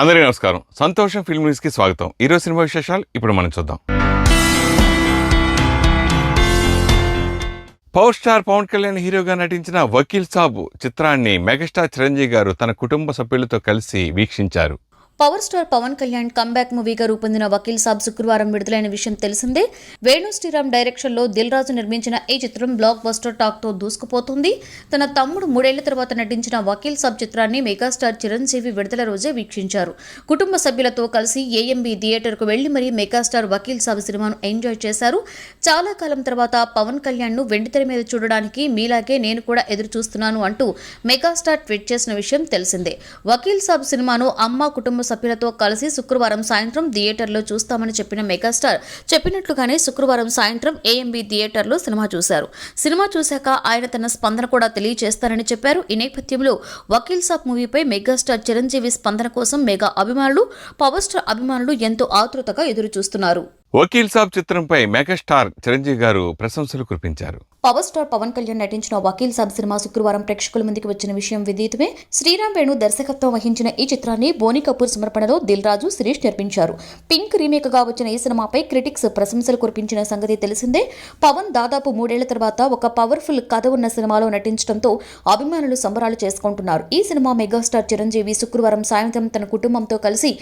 అందరికీ నమస్కారం. సంతోషం ఫిల్మ్ న్యూస్ కి స్వాగతం. ఈరోజు సినిమా విశేషాలు ఇప్పుడు మనం చూద్దాం. పవర్ స్టార్ పవన్ కళ్యాణ్ హీరోగా నటించిన వకీల్ సాబ్ చిత్రాన్ని మెగాస్టార్ చిరంజీవి గారు తన కుటుంబ సభ్యులతో కలిసి వీక్షించారు. Power star Pawan Kalyan comeback మూవీగా రూపొందిన వకీల్ సాబ్ శుక్రవారం విడుదలైన విషయం తెలిసిందే. వేణు శ్రీరామ్ డైరెక్షన్ లో దిల్ రాజు నిర్మించిన ఈ చిత్రం బ్లాక్ బస్టర్ టాక్ తో దూసుకుపోతుంది. తన తమ్ముడు 3 ఏళ్ల తర్వాత నటించిన వకీల్ సాబ్ చిత్రాన్ని మెగాస్టార్ చిరంజీవి విడుదల రోజే వీక్షించారు. కుటుంబ సభ్యులతో కలిసి ఏఎంబీ థియేటర్ కు వెళ్లి మరీ మెగాస్టార్ వకీల్ సాబ్ సినిమాను ఎంజాయ్ చేశారు. చాలా కాలం తర్వాత పవన్ కళ్యాణ్ ను వెండితెర మీద చూడడానికి మీలాగే నేను కూడా ఎదురు చూస్తున్నాను అంటూ మెగాస్టార్ ట్వీట్ చేసిన విషయం తెలిసిందే. వకీల్ సాబ్ సినిమాను అమ్మ కుటుంబ సభ్యులతో కలిసి శుక్రవారం సాయంత్రం థియేటర్లో చూస్తామని చెప్పిన మెగాస్టార్ చెప్పినట్లుగానే శుక్రవారం సాయంత్రం ఏఎంబీ థియేటర్లో సినిమా చూశారు. సినిమా చూశాక ఆయన తన స్పందన కూడా తెలియజేస్తారని చెప్పారు. ఈ నేపథ్యంలో వకీల్ సాబ్ మూవీపై మెగాస్టార్ చిరంజీవి స్పందన కోసం మెగా అభిమానులు, పవర్ స్టార్ అభిమానులు ఎంతో ఆతృతగా ఎదురు చూస్తున్నారు. వకీల్ సాబ్ చిత్రంపై మెగాస్టార్ చిరంజీవి గారు ప్రశంసలు కురిపించారు. పవర్ స్టార్ పవన్ కళ్యాణ్ నటించిన వకీల్ సాబ్ సినిమా శుక్రవారం ప్రేక్షకుల ముందుకు వచ్చిన విషయం విదితమే. శ్రీరామ్ వేణు దర్శకత్వం వహించిన ఈ చిత్రాన్ని బోనీ కపూర్ సమర్పణలో దిల్ రాజు, శిరీష్ నిర్మించారు. పింక్ రీమేక్ గా వచ్చిన ఈ సినిమాపై క్రిటిక్స్ ప్రశంసలు కురిపించిన సంగతి తెలిసిందే. పవన్ దాదాపు 3 ఏళ్ల తర్వాత ఒక పవర్ఫుల్ కథ ఉన్న సినిమాలో నటించడంతో అభిమానులు సంబరాలు చేసుకుంటున్నారు. ఈ సినిమా మెగాస్టార్ చిరంజీవి శుక్రవారం సాయంత్రం తన కుటుంబంతో కలిసి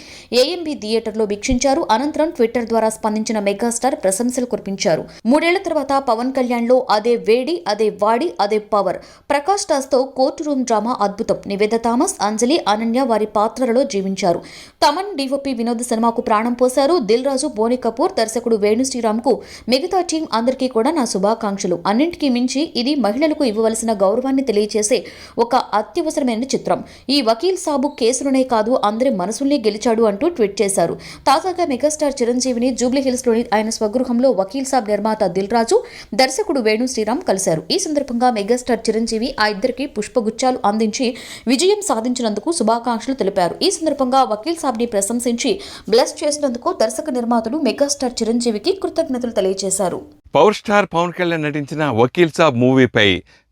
ఏఎంబీ థియేటర్లో వీక్షించారు. అనంతరం ట్విట్టర్ ద్వారా స్పందించిన మెగాస్టార్ ప్రశంసలు కురిపించారు. 3 ఏళ్ల తర్వాత పవన్ కళ్యాణ్ లో అదే వేడి, అదే వాడి, అదే పవర్. ప్రకాష్ రాజ్ తో కోర్టు రూమ్ డ్రామా అద్భుతం. నివేద థామస్, అంజలి, అనన్య వారి పాత్రలలో జీవించారు. తమన్, డిఓపి వినోద్ సినిమాకు ప్రాణం పోశారు. దిల్ రాజు, బోనీ కపూర్, దర్శకుడు వేణు శ్రీరామ్ కు, మిగతా టీం అందరికీ కూడా నా శుభాకాంక్షలు. అన్నింటికీ మించి ఇది మహిళలకు ఇవ్వవలసిన గౌరవాన్ని తెలియజేసే ఒక అత్యవసరమైన చిత్రం. ఈ వకీల్ సాబు కేసులనే కాదు అందరి మనసుల్ని గెలిచాడు అంటూ ట్వీట్ చేశారు. తాజాగా మెగాస్టార్ చిరంజీవిని జూబ్లీ హిల్స్ లోని ఆయన స్వగృహంలో వకీల్ సాబ్ నిర్మాత దిల్ రాజు, దర్శకుడు వేణు శ్రీరామ్ కలిశారు. ఈ సందర్భంగా మెగాస్టార్ చిరంజీవి ఆ ఇద్దరికి పుష్పగుచ్చాలు అందించి విజయం సాధించినందుకు శుభాకాంక్షలు తెలిపారు. ఈ సందర్భంగా వకీల్ సాబ్ ని ప్రశంసించి బ్లెస్ చేసినందుకు దర్శక నిర్మాతలు మెగాస్టార్ చిరంజీవికి కృతజ్ఞతలు తెలియజేశారు. పవర్ స్టార్ పవన్ కళ్యాణ్ నటించిన వకీల్ సాబ్ మూవీపై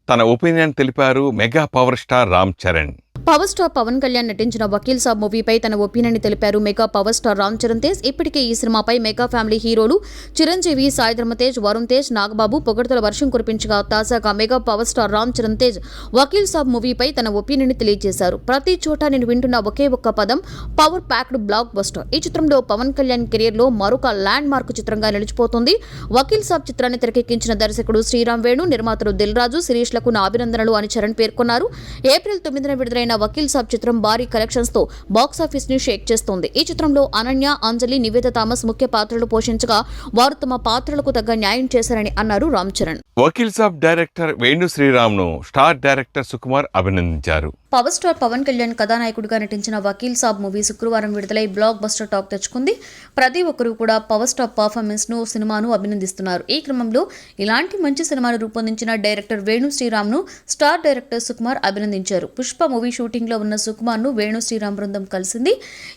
తన ఒపీనియన్ తెలిపారు mega power star Ram Charan. Power star Pawan Kalyan నటించిన వకీల్ సాబ్ మూవీపై తన ఒపీనియన్ తెలిపారు mega power star Ram Charan Tej. ఇప్పటికే ఈ సినిమాపై మెగా ఫ్యామిలీ హీరోలు చిరంజీవి, సాయి ధర్మ తేజ్, వరుణ్ తేజ్, నాగబాబు పొగడ్తల వర్షం కురిపించగా తాజాగా mega power star Ram Charan Tej Vakeel Saab మూవీపై తన ఒపీనియన్ తెలియజేశారు. ప్రతి చోట నేను వింటున్న ఒకే ఒక్క పదం పవర్ ప్యాక్డ్ బ్లాక్ బస్టర్. ఈ చిత్రంలో పవన్ కళ్యాణ్ కెరీర్ లో మరొక ల్యాండ్ మార్క్ చిత్రంగా నిలిచిపోతుంది. వకీల్ సాబ్ చిత్రాన్ని తెరకెక్కించిన దర్శకుడు శ్రీరామ్ వేణు, నిర్మాతలు దిల్ రాజు, శిరీష్ లకు నా అభినందనలు అని చరణ్ పేర్కొన్నారు. ఏప్రిల్ 9న విడుదలైన వకీల్ సాబ్ చిత్రం భారీ కలెక్షన్స్ తో బాక్సాఫీస్ ని షేక్ చేస్తోంది. ఈ చిత్రంలో అనన్య, అంజలి, నివేద థామస్ ముఖ్య పాత్రలు పోషించగా వారు తమ పాత్రలకు తగ్గ న్యాయం చేశారని అన్నారు రామ్ చరణ్. వకీల్ సాబ్ డైరెక్టర్ వేణు శ్రీరామ్ ను స్టార్ డైరెక్టర్ సుకుమార్ అభినందించారు. పవర్ స్టార్ పవన్ కళ్యాణ్ కథానాయకుడిగా నటించిన వకీల్ సాబ్ మూవీ శుక్రవారం విడుదలై బ్లాక్ బస్టర్ టాక్ తెచ్చుకుంది. ప్రతి ఒక్కరూ కూడా పవర్ స్టార్ పర్ఫార్మెన్స్ ను, సినిమాను అభినందిస్తున్నారు. ఈ క్రమంలో ఇలాంటి మంచి సినిమాను రూపొందించిన డైరెక్టర్ వేణు శ్రీరామ్ ను స్టార్ డైరెక్టర్ సుకుమార్ అభినందించారు. పుష్ప మూవీ షూటింగ్ లో ఉన్న సుకుమార్ ను వేణు శ్రీరామ్ బృందం కలిసింది.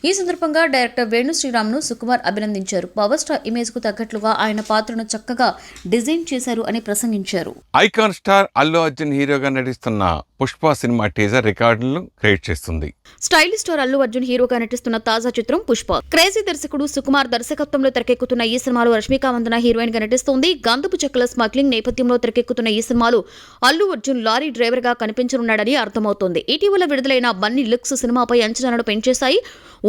ఈ సందర్భంగా డైరెక్టర్ వేణు శ్రీరామ్ ను సుకుమార్ అభినందించారు. పవర్ స్టార్ ఇమేజ్ కు తగ్గట్లుగా ఆయన పాత్రను చక్కగా డిజైన్ చేశారు అని ప్రసంగించారు. ఐకాన్ స్టార్ అల్లు అర్జున్ హీరోగా నటిస్తున్న పుష్ప సినిమా టీజర్ రికార్డులను క్రియేట్ చేస్తుంది. స్టైలిష్ స్టార్ అల్లు అర్జున్ హీరోగా నటిస్తున్న తాజా చిత్రం పుష్ప. క్రేజీ దర్శకుడు సుకుమార్ దర్శకత్వంలో తెరకెక్కుతున్న ఈ సినిమాలో రష్మిక మందన హీరోయిన్ గా నటిస్తోంది. గంధపు చెక్కల స్మగ్లింగ్ నేపథ్యంలో తెరకెక్కుతున్న ఈ సినిమాలో అల్లు అర్జున్ లారీ డ్రైవర్ గా కనిపించనున్నాడని అర్థమవుతోంది. ఇటీవల విడుదలైన బన్నీ లుక్స్ సినిమాపై అంచనాలను పెంచేశాయి.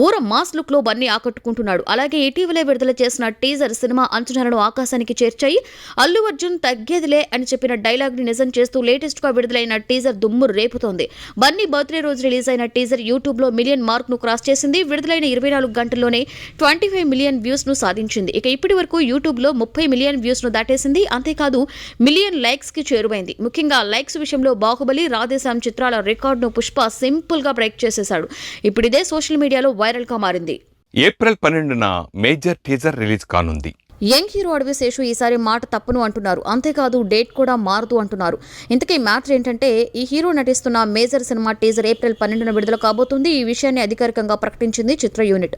ఊర మాస్ లుక్ లో బన్నీ ఆకట్టుకుంటున్నాడు. అలాగే ఇటీవలే విడుదల చేసిన టీజర్ సినిమా అంచనాలను ఆకాశానికి చేర్చాయి. అల్లు అర్జున్ తగ్గేదిలే అని చెప్పిన డైలాగ్ ని నిజం చేస్తూ లేటెస్ట్ గా విడుదలైన టీజర్ దుమ్ము రేపుతోంది. బన్నీ బర్త్డే రోజు రిలీజ్ అయిన టీజర్ యూట్యూబ్ లో మిలియన్ మార్క్ ను క్రాస్ చేసింది. విడుదలైన 24 గంటల్లోనే 25 మిలియన్ వ్యూస్ ను సాధించింది. ఇక ఇప్పటి వరకు యూట్యూబ్ లో 30 మిలియన్ వ్యూస్ ను దాటేసింది. అంతేకాదు మిలియన్ లైక్స్ కి చేరువైంది. ముఖ్యంగా లైక్స్ విషయంలో బాహుబలి, రాధేశ్యామ్ చిత్రాల రికార్డును పుష్ప సింపుల్ గా బ్రేక్ చేసేశాడు. ఇప్పుడు ఇదే సోషల్ మీడియాలో వైరల్ గా మారింది. ఏప్రిల్ 12న మేజర్ టీజర్ రిలీజ్ కానుంది. యంగ్ హీరో అడవి శేషు ఈసారి మాట తప్పును అంటున్నారు. అంతేకాదు డేట్ కూడా మారదు అంటున్నారు. ఇంతకీ మ్యాటర్ ఏంటంటే ఈ హీరో నటిస్తున్న మేజర్ సినిమా టీజర్ ఏప్రిల్ 12న విడుదల కాబోతుంది. ఈ విషయాన్ని అధికారికంగా ప్రకటించింది చిత్ర యూనిట్.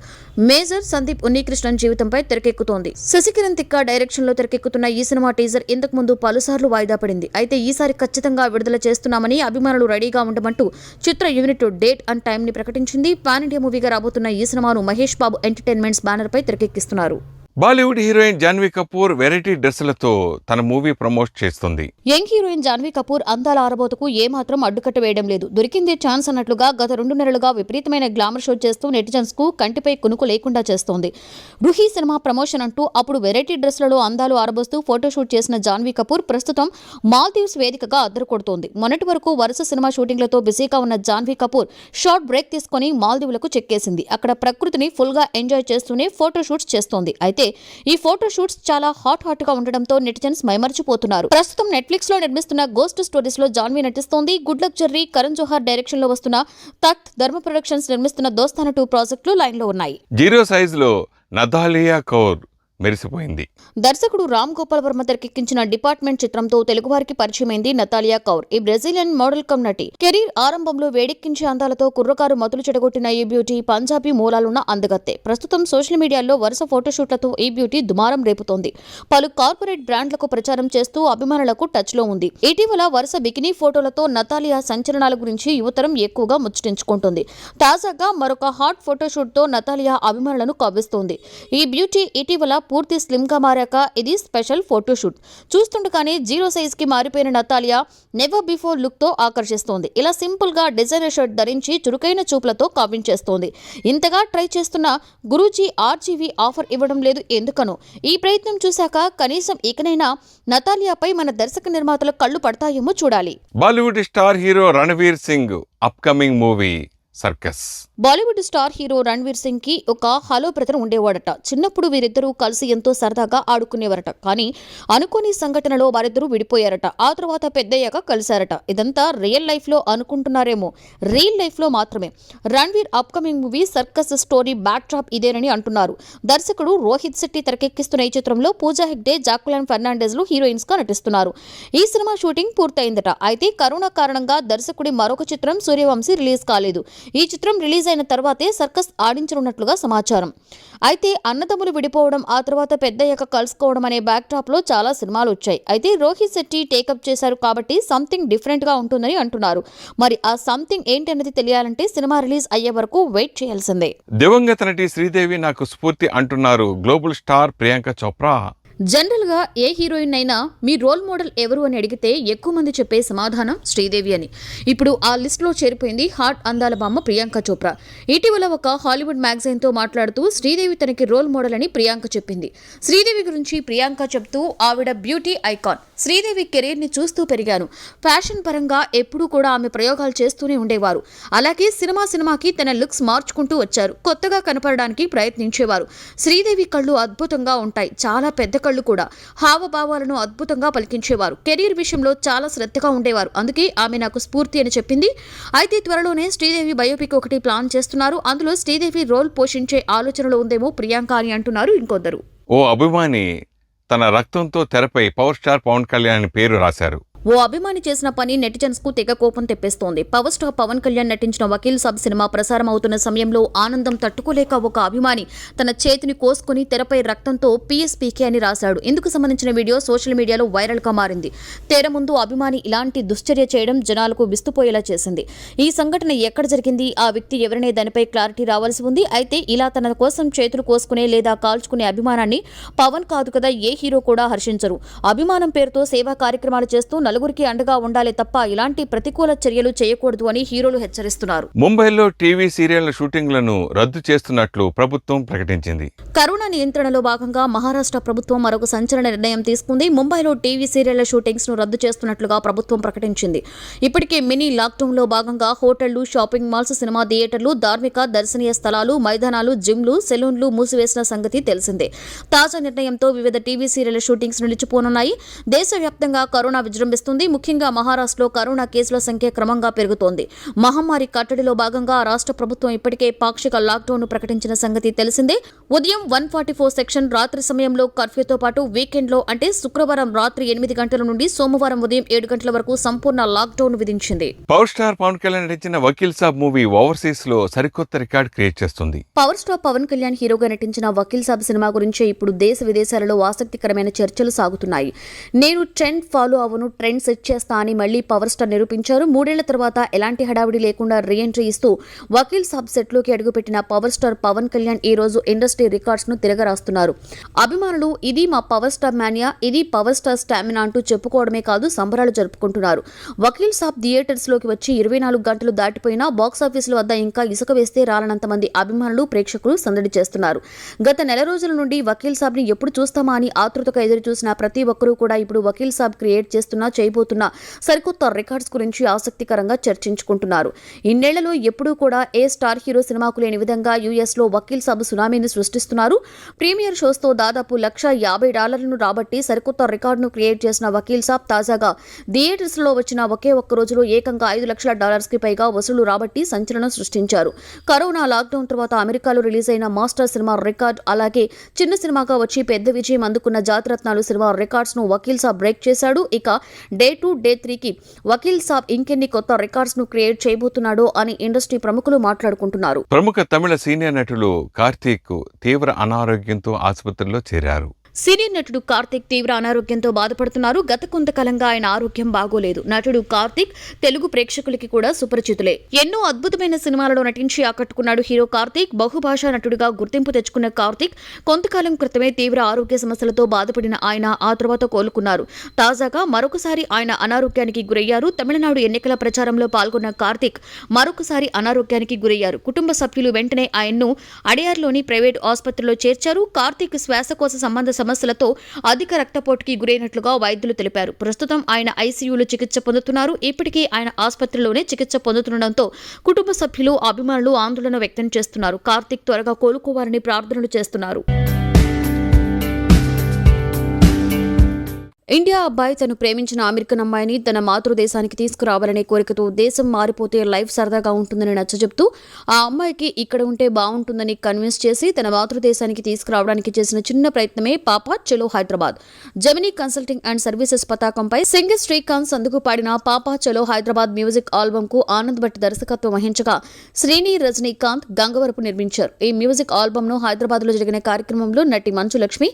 మేజర్ సందీప్ ఉన్నీకృష్ణన్ జీవితంపై తెరకెక్కుతోంది. శశికిరణ్ తిక్క డైరెక్షన్ లో తెరకెక్కుతున్న ఈ సినిమా టీజర్ ఇంతకు ముందు పలుసార్లు వాయిదా పడింది. అయితే ఈసారి ఖచ్చితంగా విడుదల చేస్తున్నామని అభిమానులు రెడీగా ఉండమంటూ చిత్ర యూనిట్ డేట్ అండ్ టైం ని ప్రకటించింది. పాన్ ఇండియా మూవీగా రాబోతున్న ఈ సినిమాను మహేష్ బాబు ఎంటర్టైన్మెంట్స్ బ్యానర్ పై తెరకెక్కిస్తున్నారు. బాలీవుడ్ హీరోయిన్ జాన్వీ కపూర్ వెరైటీ డ్రెస్సులతో తన మూవీ ప్రమోట్ చేస్తుంది. యంగ్ హీరోయిన్ జాన్వీ కపూర్ అందాల ఆరబోతకు ఏమాత్రం అడ్డుకట్ట వేయడం లేదు. దొరికిందే ఛాన్స్ అన్నట్లుగా గత 2 నెలలుగా విపరీతమైన గ్లామర్ షో చేస్తూ నెటిజన్స్ కు కంటిపై కునుకు లేకుండా చేస్తోంది. రుహి సినిమా ప్రమోషన్ అంటూ అప్పుడు వెరైటీ డ్రెస్లలో అందాలు ఆరబోస్తూ ఫోటోషూట్ చేసిన జాన్వీ కపూర్ ప్రస్తుతం మాల్దీవ్స్ వేదికగా అద్దరుకొడుతోంది. మొన్నటి వరకు వరుస సినిమా షూటింగ్లతో బిజీగా ఉన్న జాన్వీ కపూర్ షార్ట్ బ్రేక్ తీసుకుని మాల్దీవులకు చెక్కేసింది. అక్కడ ప్రకృతిని ఫుల్ గా ఎంజాయ్ చేస్తూనే ఫోటోషూట్స్ చేస్తోంది. అయితే ఈ ఫోటో షూట్స్ చాలా హాట్ గా ఉండడంతో నెటిజన్స్ మైమర్చిపోతున్నారు. ప్రస్తుతం నెట్ఫ్లిక్స్ లో నిర్మిస్తున్న గోస్ట్ స్టోరీస్ లో జాన్వీ నటిస్తోంది. Good luck Jerry, Karan Johar direction లో వస్తున్న తఖ్త్, ధర్మ ప్రొడక్షన్స్ నిర్మిస్తున్న దోస్తానా 2 ప్రాజెక్టులు లైన్ లో ఉన్నాయి. జీరో సైజ్ లో నతాలియా కౌర్ మెరిసిపోయింది. దర్శకుడు రామ్ గోపాల్ వర్మ తెరకెక్కించిన డిపార్ట్మెంట్ చిత్రంతో తెలుగువారికి పరిచయమైంది నతాలియా కౌర్. ఈ బ్రెజిలియన్ మోడల్ కమ్ నటి. కెరీర్ ఆరంభంలో వేడెక్కించే అందాలతో కుర్రకారు మతులు చెడగొట్టిన ఈ బ్యూటీ పంజాబీ మూలాలున్న అందగత్తె. ప్రస్తుతం సోషల్ మీడియాలో వరుస ఫోటోషూట్లతో ఈ బ్యూటీ దుమారం రేపుతోంది. పలు కార్పొరేట్ బ్రాండ్లకు ప్రచారం చేస్తూ అభిమానులకు టచ్ లో ఉంది. ఇటీవల వరుస బికినీ ఫోటోలతో నతాలియా సంచలనాల గురించి యువతరం ఎక్కువగా ముచ్చటించుకుంటుంది. తాజాగా మరొక హాట్ ఫోటోషూట్ తో నతాలియా అభిమానులను కవ్విస్తోంది. ఈ బ్యూటీ ఇటీవల పూర్తి స్లిమ్ గా మారాక ఇది స్పెషల్ ఫోటోషూట్. చూస్తుండగానే జీరో సైజ్ కి మారిపోయిన నతాలియా నెవర్ బిఫోర్ లుక్ తో ఆకర్షిస్తోంది. ఇలా సింపుల్ గా డిజైనర్ షర్ట్ ధరించి చురుకైన చూపులతో కావించేస్తోంది. ఇంతగా ట్రై చేస్తున్న గురూజీ ఆర్జీవీ ఆఫర్ ఇవ్వడం లేదు ఎందుకనో. ఈ ప్రయత్నం చూశాక కనీసం ఇకనైనా నతాలియాపై మన దర్శక నిర్మాతల కళ్ళు పడతాయేమో చూడాలి. Bollywood star hero Ranveer Singh upcoming movie circus. Bollywood star hero Ranveer Singh కి ఒక హలో బ్రదర్ ఉండేవాడట. చిన్నప్పుడు వీరిద్దరూ కలిసి ఎంతో సరదాగా ఆడుకునేవారట. కానీ అనుకోని సంఘటనలో వారిద్దరూ విడిపోయారట. ఆ తర్వాత పెద్దయ్యాక కలిశారట. ఇదంతా రియల్ లైఫ్ లో అనుకుంటున్నారేమో, రియల్ లైఫ్ లో మాత్రమే. Ranveer upcoming movie Cirkus story backdrop ఇదేనని అంటున్నారు. దర్శకుడు రోహిత్ శెట్టి తెరకెక్కిస్తున్న ఈ చిత్రంలో పూజా హెగ్డే, జాక్వెలిన్ ఫెర్నాండెజ్ లు హీరోయిన్స్ గా నటిస్తున్నారు. ఈ సినిమా షూటింగ్ పూర్తయిందట. అయితే కరోనా కారణంగా దర్శకుడి మరొక చిత్రం సూర్యవంశీ రిలీజ్ కాలేదు. ఈ చిత్రం రిలీజ్ అయిన తర్వాతే సర్కస్ ఆడించనున్నట్లుగా సమాచారం. అయితే అన్నదమ్ములు విడిపోవడం, ఆ తర్వాత పెద్దయ్యాక కలుసుకోవడం అనే బ్యాక్ డ్రాప్ లో చాలా సినిమాలు వచ్చాయి. అయితే రోహిత్ శెట్టి టేకప్ చేశారు కాబట్టి సంథింగ్ డిఫరెంట్ గా ఉంటుందని అంటున్నారు. మరి ఆ సంథింగ్ ఏంటి అన్నది తెలియాలంటే సినిమా రిలీజ్ అయ్యే వరకు వెయిట్ చేయాల్సిందే. దివంగత నటి శ్రీదేవి నాకు స్ఫూర్తి అంటున్నారు global star Priyanka Chopra. General గా ఏ హీరోయిన్ అయినా మీ రోల్ మోడల్ ఎవరు అని అడిగితే ఎక్కువ మంది చెప్పే సమాధానం శ్రీదేవి అని. ఇప్పుడు ఆ లిస్ట్ లో చేరిపోయింది హాట్ అందాల బామ్మ ప్రియాంక చోప్రా. ఇటీవల ఒక హాలీవుడ్ మ్యాగజైన్ తో మాట్లాడుతూ శ్రీదేవి తనకి రోల్ మోడల్ అని ప్రియాంక చెప్పింది. శ్రీదేవి గురించి ప్రియాంక చెప్తూ ఆవిడ బ్యూటీ ఐకాన్. శ్రీదేవి కెరీర్ ని చూస్తూ పెరిగాను. ఫ్యాషన్ పరంగా ఎప్పుడూ కూడా ఆమె ప్రయోగాలు చేస్తూనే ఉండేవారు. అలాగే సినిమాకి తన లుక్స్ మార్చుకుంటూ వచ్చారు. కొత్తగా కనపడడానికి ప్రయత్నించేవారు. శ్రీదేవి కళ్ళు అద్భుతంగా ఉంటాయి. చాలా పెద్ద కళ్ళు కూడా. హావభావాలను అద్భుతంగా పలికించేవారు. కెరీర్ విషయంలో చాలా శ్రద్ధగా ఉండేవారు. అందుకే ఆమె నాకు స్ఫూర్తి అని చెప్పింది. అయితే త్వరలోనే శ్రీదేవి బయోపిక్ ఒకటి ప్లాన్ చేస్తున్నారు. అందులో శ్రీదేవి రోల్ పోషించే ఆలోచనలో ఉందేమో ప్రియాంక అని అంటున్నారు ఇంకొందరు. ఓ అభిమాని తన రక్తంతో తెరపై పవర్ స్టార్ పవన్ కళ్యాణ్ అని పేరు రాశారు. ఓ అభిమాని చేసిన పని నెటిజన్స్ కు తెగ కోపం తెప్పిస్తోంది. పవర్ స్టార్ పవన్ కళ్యాణ్ నటించిన వకీల్ సాబ్ సినిమా ప్రసారం అవుతున్న సమయంలో ఆనందం తట్టుకోలేక ఒక అభిమాని తన చేతిని కోసుకుని తెరపై రక్తంతో PSPK అని రాశాడు. ఇందుకు సంబంధించిన వీడియో సోషల్ మీడియాలో వైరల్ గా మారింది. తెర ముందు అభిమాని ఇలాంటి దుశ్చర్య చేయడం జనాలకు విస్తుపోయేలా చేసింది. ఈ సంఘటన ఎక్కడ జరిగింది, ఆ వ్యక్తి ఎవరనే దానిపై క్లారిటీ రావాల్సి ఉంది. అయితే ఇలా తన కోసం చేతులు కోసుకునే లేదా కాల్చుకునే అభిమానాన్ని పవన్ కాదు కదా ఏ హీరో కూడా హర్షించరు. అభిమానం పేరుతో సేవా కార్యక్రమాలు చేస్తూ నలుగురికి అండగా ఉండాలి తప్ప ఇలాంటి ప్రతికూల చర్యలు చేయకూడదు అని హీరోలు హెచ్చరిస్తున్నారు. ముంబైలో టీవీ సీరియళ్ల షూటింగ్లను రద్దు చేస్తున్నట్లు ప్రభుత్వం ప్రకటించింది. కరోనా నియంత్రణలో భాగంగా మహారాష్ట్ర ప్రభుత్వం మరొక సంచలన నిర్ణయం తీసుకుంది. ముంబైలో టీవీ సీరియళ్ల షూటింగ్స్ ను రద్దు చేస్తున్నట్లుగా ప్రభుత్వం ప్రకటించింది. ఇప్పటికే మినీ లాక్డౌన్ లో భాగంగా హోటళ్లు, షాపింగ్ మాల్స్, సినిమా థియేటర్లు, ధార్మిక దర్శనీయ స్థలాలు, మైదానాలు, జిమ్లు, సెలూన్లు మూసివేసిన సంగతి తెలిసిందే. తాజా నిర్ణయంతో వివిధ టీవీ సీరియళ్ల షూటింగ్స్ నిలిచిపోనున్నాయి. దేశవ్యాప్తంగా కరోనా విజృంభిస్తున్న లభిస్తుంది. ముఖ్యంగా మహారాష్ట్రలో కరోనా కేసుల సంఖ్య క్రమంగా పెరుగుతోంది. మహమ్మారి కట్టడిలో భాగంగా రాష్ట్ర ప్రభుత్వం ఇప్పటికే పాక్షిక లాక్డౌన్ ను ప్రకటించిన సంగతి తెలిసిందే. ఉదయం 144 సెక్షన్, రాత్రి సమయంలో కర్ఫ్యూతో పాటు వీకెండ్లో అంటే శుక్రవారం రాత్రి 8 గంటల నుండి సోమవారం ఉదయం 7 గంటల వరకు సంపూర్ణ లాక్డౌన్ విధించింది. పవర్ స్టార్ పవన్ కళ్యాణ్ నటించిన వకీల్ సాబ్ మూవీ ఓవర్సీస్ లో సరికొత్త రికార్డ్ క్రియేట్ చేస్తుంది. పవర్ స్టార్ పవన్ కళ్యాణ్ హీరోగా నటించిన వకీల్ సాబ్ సినిమా గురించే ఇప్పుడు దేశ విదేశాలలో ఆసక్తికరమైన చర్చలు సాగుతున్నాయి. నేను ట్రెండ్ ఫాలో అవను, ట్రెండ్ సెట్ చేస్తా అని మళ్లీ పవర్ స్టార్ నిరూపించారు. 3 ఏళ్ల తర్వాత ఎలాంటి హడావిడి లేకుండా రీఎంట్రీ ఇస్తూ వకీల్ సాబ్ సెట్లోకి అడుగుపెట్టిన పవర్ స్టార్ పవన్ కళ్యాణ్ ఈ రోజు ఇండస్ట్రీ రికార్డ్స్ ను తిరగరాస్తున్నారు. అభిమానులు ఇది మా పవర్ స్టార్ మానియా, ఇది పవర్ స్టార్ స్టామినా అంటూ చెప్పుకోవడమే కాదు, సంబరాలు జరుపుకుంటున్నారు. వకీల్ సాబ్ థియేటర్స్ లోకి వచ్చి 24 గంటలు దాటిపోయినా బాక్సాఫీసుల వద్ద ఇంకా ఇసుక వేస్తే రాలనంత మంది అభిమానులు, ప్రేక్షకులు సందడి చేస్తున్నారు. గత నెల రోజుల నుండి వకీల్ సాబ్ ని ఎప్పుడు చూస్తామా అని ఆతృతగా ఎదురు చూసిన ప్రతి ఒక్కరూ కూడా ఇప్పుడు వకీల్ సాబ్ క్రియేట్ చేయబోతున్న సరికొత్త రికార్డ్స్ గురించి ఆసక్తికరంగా చర్చించుకుంటున్నారు. ఇన్నేళ్లలో ఎప్పుడూ కూడా ఏ స్టార్ హీరో సినిమాకు లేని విధంగా యుఎస్ లో వకీల్ సాబ్ సునామీని సృష్టిస్తున్నారు. ప్రీమియర్ షోస్ తో దాదాపు $150 రాబట్టి సరికొత్త రికార్డును క్రియేట్ చేసిన వకీల్ సాబ్ తాజాగా థియేటర్స్ లో వచ్చిన ఒకే ఒక్క రోజులో ఏకంగా $5 లక్షల కి పైగా వసూలు రాబట్టి సంచలనం సృష్టించారు. కరోనా లాక్డౌన్ తర్వాత అమెరికాలో రిలీజ్ అయిన మాస్టర్ సినిమా రికార్డ్, అలాగే చిన్న సినిమాగా వచ్చి పెద్ద విజయం అందుకున్న జాతిరత్నాలు సినిమా రికార్డ్స్ ను వకీల్ సాబ్ బ్రేక్ చేశాడు. ఇక డే 2, డే 3కి వకీల్ సాబ్ ఇంకెన్ని కొత్త రికార్డ్స్ ను క్రియేట్ చేయబోతున్నాడో అని ఇండస్ట్రీ ప్రముఖులు మాట్లాడుకుంటున్నారు. ప్రముఖ తమిళ సీనియర్ నటులు కార్తీక్ తీవ్ర అనారోగ్యంతో ఆసుపత్రిలో చేరారు. సీనియర్ నటుడు కార్తీక్ తీవ్ర అనారోగ్యంతో బాధపడుతున్నారు. గత కొంతకాలంగా ఆయన ఆరోగ్యం బాగోలేదు. నటుడు కార్తీక్ తెలుగు ప్రేక్షకులకి కూడా సుపరిచితులే. ఎన్నో అద్భుతమైన సినిమాలలో నటించి ఆకట్టుకున్నాడు హీరో కార్తీక్. బహుభాషా నటుడిగా గుర్తింపు తెచ్చుకున్న కార్తీక్ కొంతకాలం క్రితమే తీవ్ర ఆరోగ్య సమస్యలతో బాధపడిన ఆయన ఆ తర్వాత కోలుకున్నారు. తాజాగా మరొకసారి ఆయన అనారోగ్యానికి గురయ్యారు. తమిళనాడు ఎన్నికల ప్రచారంలో పాల్గొన్న కార్తీక్ మరొకసారి అనారోగ్యానికి గురయ్యారు. కుటుంబ సభ్యులు వెంటనే ఆయన్ను అడియార్లోని ప్రైవేట్ ఆసుపత్రిలో చేర్చారు. కార్తీక్ శ్వాసకోశ సంబంధ సమస్యలతో అధిక రక్తపోటుకి గురైనట్లుగా వైద్యులు తెలిపారు. ప్రస్తుతం ఆయన ఐసీయూలో చికిత్స పొందుతున్నారు. ఇప్పటికీ ఆయన ఆసుపత్రిలోనే చికిత్స పొందుతుండటంతో కుటుంబ సభ్యులు, అభిమానులు ఆందోళన వ్యక్తం చేస్తున్నారు. కార్తీక్ త్వరగా కోలుకోవాలని ప్రార్థనలు చేస్తున్నారు. ఇండియా అబ్బాయి తను ప్రేమించిన అమెరికన్ అమ్మాయిని తన మాతృదేశానికి తీసుకురావాలనే కోరికతో దేశం మారిపోతే లైఫ్ సరదాగా ఉంటుందని నచ్చజెప్తూ ఆ అమ్మాయికి ఇక్కడ ఉంటే బాగుంటుందని కన్విన్స్ చేసి తన మాతృదేశానికి తీసుకురావడానికి చేసిన చిన్న ప్రయత్నమే పాపా చలో Hyderabad. Gemini consulting and services పతాకంపై సింగర్ శ్రీకాంత్ సందుకు పాడిన పాపా చలో హైదరాబాద్ మ్యూజిక్ ఆల్బమ్ కు ఆనంద్ భట్ దర్శకత్వం వహించగా శ్రీని, రజనీకాంత్, గంగవరపు నిర్మించారు. ఈ మ్యూజిక్ ఆల్బమ్ ను హైదరాబాద్ లో జరిగిన కార్యక్రమంలో నటి మంచు లక్ష్మి,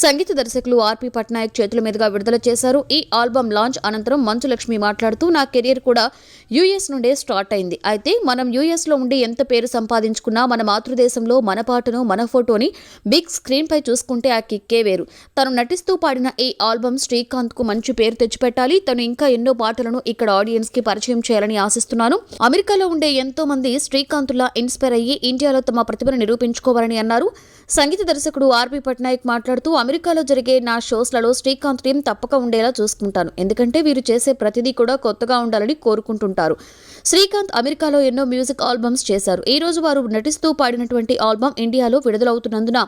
సంగీత దర్శకులు ఆర్పి పట్నాయక్ చేతుల మీదుగా విడుదల చేశారు. ఈ ఆల్బమ్ లాంచ్ అనంతరం మంచు లక్ష్మి మాట్లాడుతూ, నా కెరీర్ కూడా యుఎస్ నుండే స్టార్ట్ అయింది. అయితే మనం యుఎస్ లో ఉండి ఎంత పేరు సంపాదించుకున్నా మన మాతృదేశంలో మన పాటను, మన ఫోటోని బిగ్ స్క్రీన్ పై చూసుకుంటే ఆ కిక్కే వేరు. తను నటిస్తూ పాడిన ఈ ఆల్బమ్ శ్రీకాంత్ కు మంచి పేరు తెచ్చిపెట్టాలి. తను ఇంకా ఎన్నో పాటలను ఇక్కడ ఆడియన్స్ కి పరిచయం చేయాలని ఆశిస్తున్నాను. అమెరికాలో ఉండే ఎంతో మంది శ్రీకాంత్లా ఇన్స్పైర్ అయ్యి ఇండియాలో తమ ప్రతిభను నిరూపించుకోవాలని అన్నారు. సంగీత దర్శకుడు ఆర్పి పట్నాయక్ మాట్లాడుతూ, అమెరికాలో జరిగే నా షోస్లలో శ్రీకాంత్ టీం తప్పక ఉండేలా చూసుకుంటాను. ఎందుకంటే వీరు చేసే ప్రతిదీ కూడా కొత్తగా ఉండాలని కోరుకుంటుంటారు. శ్రీకాంత్ అమెరికాలో ఎన్నో మ్యూజిక్ ఆల్బమ్స్ చేశారు. ఈ రోజు వారు నటిస్తూ పాడినటువంటి ఆల్బమ్ ఇండియాలో విడుదలవుతున్నందున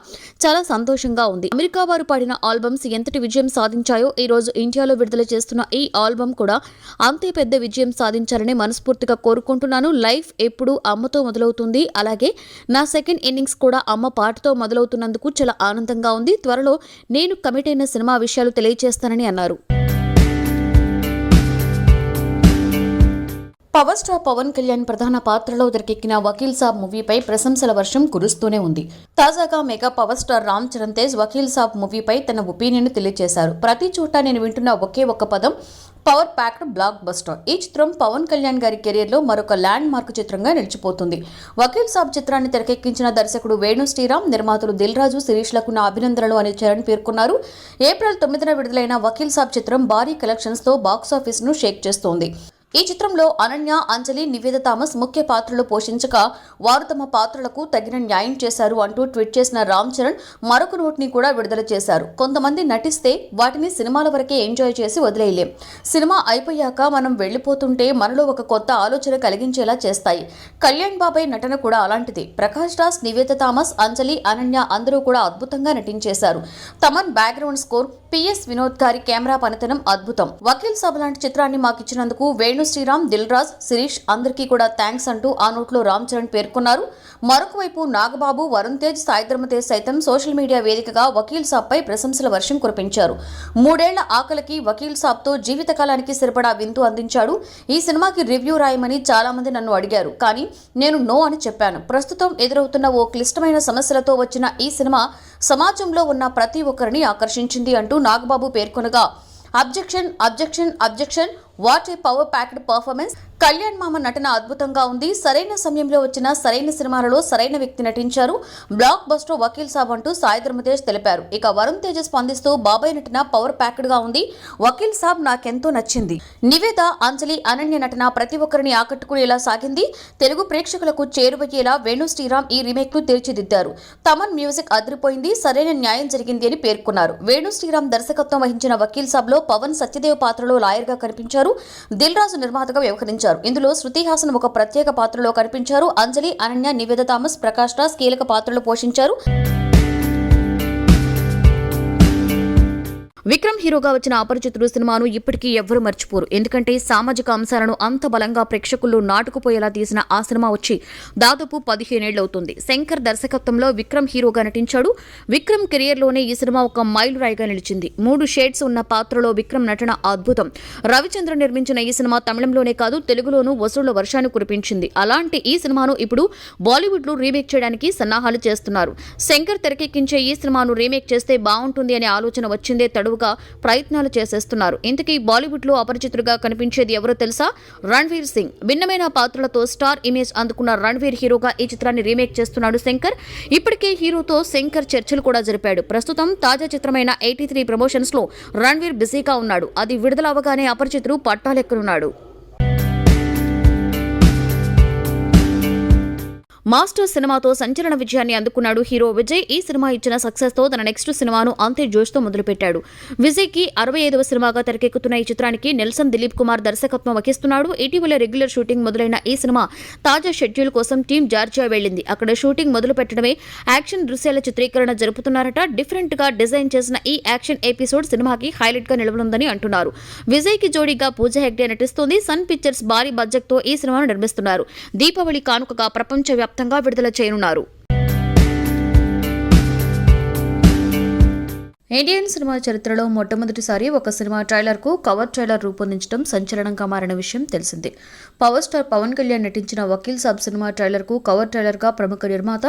చాలా సంతోషంగా ఉంది. అమెరికా వారు పాడిన ఆల్బమ్స్ ఎంతటి విజయం సాధించాయో ఈ రోజు ఇండియాలో విడుదల చేస్తున్న ఈ ఆల్బమ్ కూడా అంతే పెద్ద విజయం సాధించాలని మనస్ఫూర్తిగా కోరుకుంటున్నాను. లైఫ్ ఎప్పుడు అమ్మతో మొదలవుతుంది. అలాగే నా సెకండ్ ఇన్నింగ్స్ కూడా అమ్మ పాటతో మొదలవుతున్నందుకు చాలా ఆనందంగా ఉంది. త్వరలో నేను కమిట్ అయిన సినిమా విషయాలు తెలియజేస్తానని అన్నారు. పవర్ స్టార్ పవన్ కళ్యాణ్ ప్రధాన పాత్రలో తెరకెక్కిన వకీల్ సాబ్ మూవీపై ప్రశంసల వర్షం కురుస్తూనే ఉంది. తాజాగా mega power star Ram Charan Tej Vakeel Saab మూవీపై తన ఒపీనియన్ తెలియజేశారు. ప్రతి చోట నేను వింటున్న ఒకే ఒక్క పదం, పవర్ ప్యాక్డ్ బ్లాక్ బస్టర్. ఈ చిత్రం పవన్ కళ్యాణ్ గారి కెరీర్ లో మరొక ల్యాండ్ మార్క్ చిత్రంగా నిలిచిపోతుంది. వకీల్ సాబ్ చిత్రాన్ని తెరకెక్కించిన దర్శకుడు వేణు శ్రీరామ్, నిర్మాతలు దిల్ రాజు, శిరీష్లకు నా అభినందనలు అని చరణ్ పేర్కొన్నారు. ఏప్రిల్ 9న విడుదలైన వకీల్ సాబ్ చిత్రం భారీ కలెక్షన్స్ తో బాక్సాఫీస్ ను షేక్ చేస్తోంది. ఈ చిత్రంలో అనన్య, అంజలి, నివేద థామస్ ముఖ్య పాత్రలు పోషించగా వారు తమ పాత్రలకు తగిన న్యాయం చేశారు అంటూ ట్వీట్ చేసిన రామ్ చరణ్ మరొక నోట్ని కూడా విడుదల చేశారు. కొంతమంది నటిస్తే వాటిని సినిమాల వరకే ఎంజాయ్ చేసి వదిలేయలేం. సినిమా అయిపోయాక మనం వెళ్లిపోతుంటే మనలో ఒక కొత్త ఆలోచన కలిగించేలా చేస్తాయి. కళ్యాణ్ బాబాయ్ నటన కూడా అలాంటిది. ప్రకాష్ రాజ్, నివేద థామస్, అంజలి, అనన్య అందరూ కూడా అద్భుతంగా నటించేశారు. Thaman background score, PS Vinod గారి కెమెరా పనితనం అద్భుతం. వకీల్ సాబ్ లాంటి చిత్రాన్ని మాకిచ్చినందుకు వేణు శ్రీరామ్, దిల్ రాజ్, శిరీష్ అందరికీ కూడా థ్యాంక్స్ అంటూ ఆ నోట్లో రామ్ చరణ్ పేర్కొన్నారు. మరొక వైపు నాగబాబు, వరుణ్ తేజ్, సాయి ధరమ్ తేజ్ సైతం సోషల్ మీడియా వేదికగా వకీల్ సాబ్ పై ప్రశంసల వర్షం కురిపించారు. 3 ఏళ్ల ఆకలికి వకీల్ సాబ్ తో జీవితకాలానికి సరిపడా విందు అందించాడు. ఈ సినిమాకి రివ్యూ రాయమని చాలా మంది నన్ను అడిగారు, కానీ నేను నో అని చెప్పాను. ప్రస్తుతం ఎదురవుతున్న ఓ క్లిష్టమైన సమస్యలతో వచ్చిన ఈ సినిమా సమాజంలో ఉన్న ప్రతి ఒక్కరిని ఆకర్షించింది అంటూ నాగబాబు పేర్కొనగా, objection objection objection, what a power packed performance. Kalyan మామ నటన అద్భుతంగా ఉంది. సరైన సమయంలో వచ్చిన సరైన సినిమాలలో సరైన వ్యక్తి నటించారు. బ్లాక్ బస్టర్ వకీల్ సాబ్ అంటూ సాయి ధరమ్ తేజ్ తెలిపారు. ఇక వరుణ్ తేజ్ స్పందిస్తూ బాబాయ్ నటన పవర్ ప్యాక్డ్ గా ఉంది. వకీల్ సాబ్ నాకెంతో నచ్చింది. నివేద, అంజలి, అనన్య నటన ప్రతి ఒక్కరిని ఆకట్టుకునేలా సాగింది. తెలుగు ప్రేక్షకులకు చేరువయ్యేలా వేణు శ్రీరామ్ ఈ రీమేక్ ను తీర్చిదిద్దారు. తమన్ మ్యూజిక్ అదిరిపోయింది. సరైన న్యాయం జరిగింది అని పేర్కొన్నారు. వేణు శ్రీరామ్ దర్శకత్వం వహించిన వకీల్ సాబ్ లో పవన్ సత్యదేవ్ పాత్రలో లాయర్ గా కనిపించారు. దిల్ రాజు నిర్మాతగా వ్యవహరించారు. ఇందులో శృతి హాసన్ ఒక ప్రత్యేక పాత్రలో కనిపించారు. అంజలి, అనన్య, నివేద థామస్, ప్రకాష్ రాజ్ కీలక పాత్రలు పోషించారు. విక్రమ్ హీరోగా వచ్చిన అపరిచితుడు సినిమాను ఇప్పటికీ ఎవ్వరూ మర్చిపోరు. ఎందుకంటే సామాజిక అంశాలను అంత బలంగా ప్రేక్షకుల్లో నాటుకుపోయేలా తీసిన ఆ సినిమా వచ్చి దాదాపు 15 ఏళ్లవుతుంది. శంకర్ దర్శకత్వంలో విక్రమ్ హీరోగా నటించాడు. విక్రమ్ కెరియర్లోనే ఈ సినిమా ఒక మైలురాయిగా నిలిచింది. 3 షేడ్స్ ఉన్న పాత్రలో విక్రమ్ నటన అద్భుతం. రవిచంద్ర నిర్మించిన ఈ సినిమా తమిళంలోనే కాదు తెలుగులోనూ వసూళ్ల వర్షాన్ని కురిపించింది. అలాంటి ఈ సినిమాను ఇప్పుడు బాలీవుడ్ లో రీమేక్ చేయడానికి సన్నాహాలు చేస్తున్నారు. శంకర్ తెరకెక్కించే ఈ సినిమాను రీమేక్ చేస్తే బాగుంటుంది అనే ఆలోచన వచ్చిందే తడువుగా ప్రయత్నాలు చేసేస్తున్నారు. ఇంతకీ బాలీవుడ్ లో అపరిచితుడిగా కనిపించేది ఎవరో తెలుసా? రణ్వీర్ సింగ్. భిన్నమైన పాత్రలతో స్టార్ ఇమేజ్ అందుకున్న రణ్వీర్ హీరోగా ఈ చిత్రాన్ని రీమేక్ చేస్తున్నాడు శంకర్. ఇప్పటికే హీరోతో శంకర్ చర్చలు కూడా జరిపాడు. ప్రస్తుతం తాజా చిత్రమైన 83 ప్రమోషన్స్ లో రణ్వీర్ బిజీగా ఉన్నాడు. అది విడుదల అవగానే అపరిచితుడు పట్టాలెక్కనున్నాడు. మాస్టర్ సినిమాతో సంచలన విజయాన్ని అందుకున్నాడు హీరో విజయ్. ఈ సినిమా ఇచ్చిన సక్సెస్ తో తన నెక్స్ట్ సినిమాను అంతే జోష్తో మొదలుపెట్టాడు. విజయ్ కి 65వ సినిమాగా తెరకెక్కుతున్న ఈ చిత్రానికి నెల్సన్ దిలీప్ కుమార్ దర్శకత్వం వహిస్తున్నాడు. ఇటీవల రెగ్యులర్ షూటింగ్ మొదలైన ఈ సినిమా తాజా షెడ్యూల్ కోసం టీం జార్జియా వెళ్లింది. అక్కడ షూటింగ్ మొదలు పెట్టడమే యాక్షన్ దృశ్యాల చిత్రీకరణ జరుపుతున్నారట. డిఫరెంట్ గా డిజైన్ చేసిన ఈ యాక్షన్ ఎపిసోడ్ సినిమాకి హైలైట్ గా నిలవనుందని అంటున్నారు. విజయ్ కి జోడీగా పూజా హెగ్డే నటిస్తోంది. సన్ పిక్చర్స్ భారీ బడ్జెట్ తో ఈ సినిమాను నిర్మిస్తున్నారు. దీపావళి కానుకగా ప్రపంచ విడుదల చేయనున్నారు. ఇండియన్ సినిమా చరిత్రలో మొట్టమొదటిసారి ఒక సినిమా ట్రైలర్కు కవర్ ట్రైలర్ రూపొందించడం సంచలనంగా మారిన విషయం తెలిసిందే. పవర్ స్టార్ పవన్ కళ్యాణ్ నటించిన వకీల్ సాబ్ సినిమా ట్రైలర్కు కవర్ ట్రైలర్గా ప్రముఖ నిర్మాత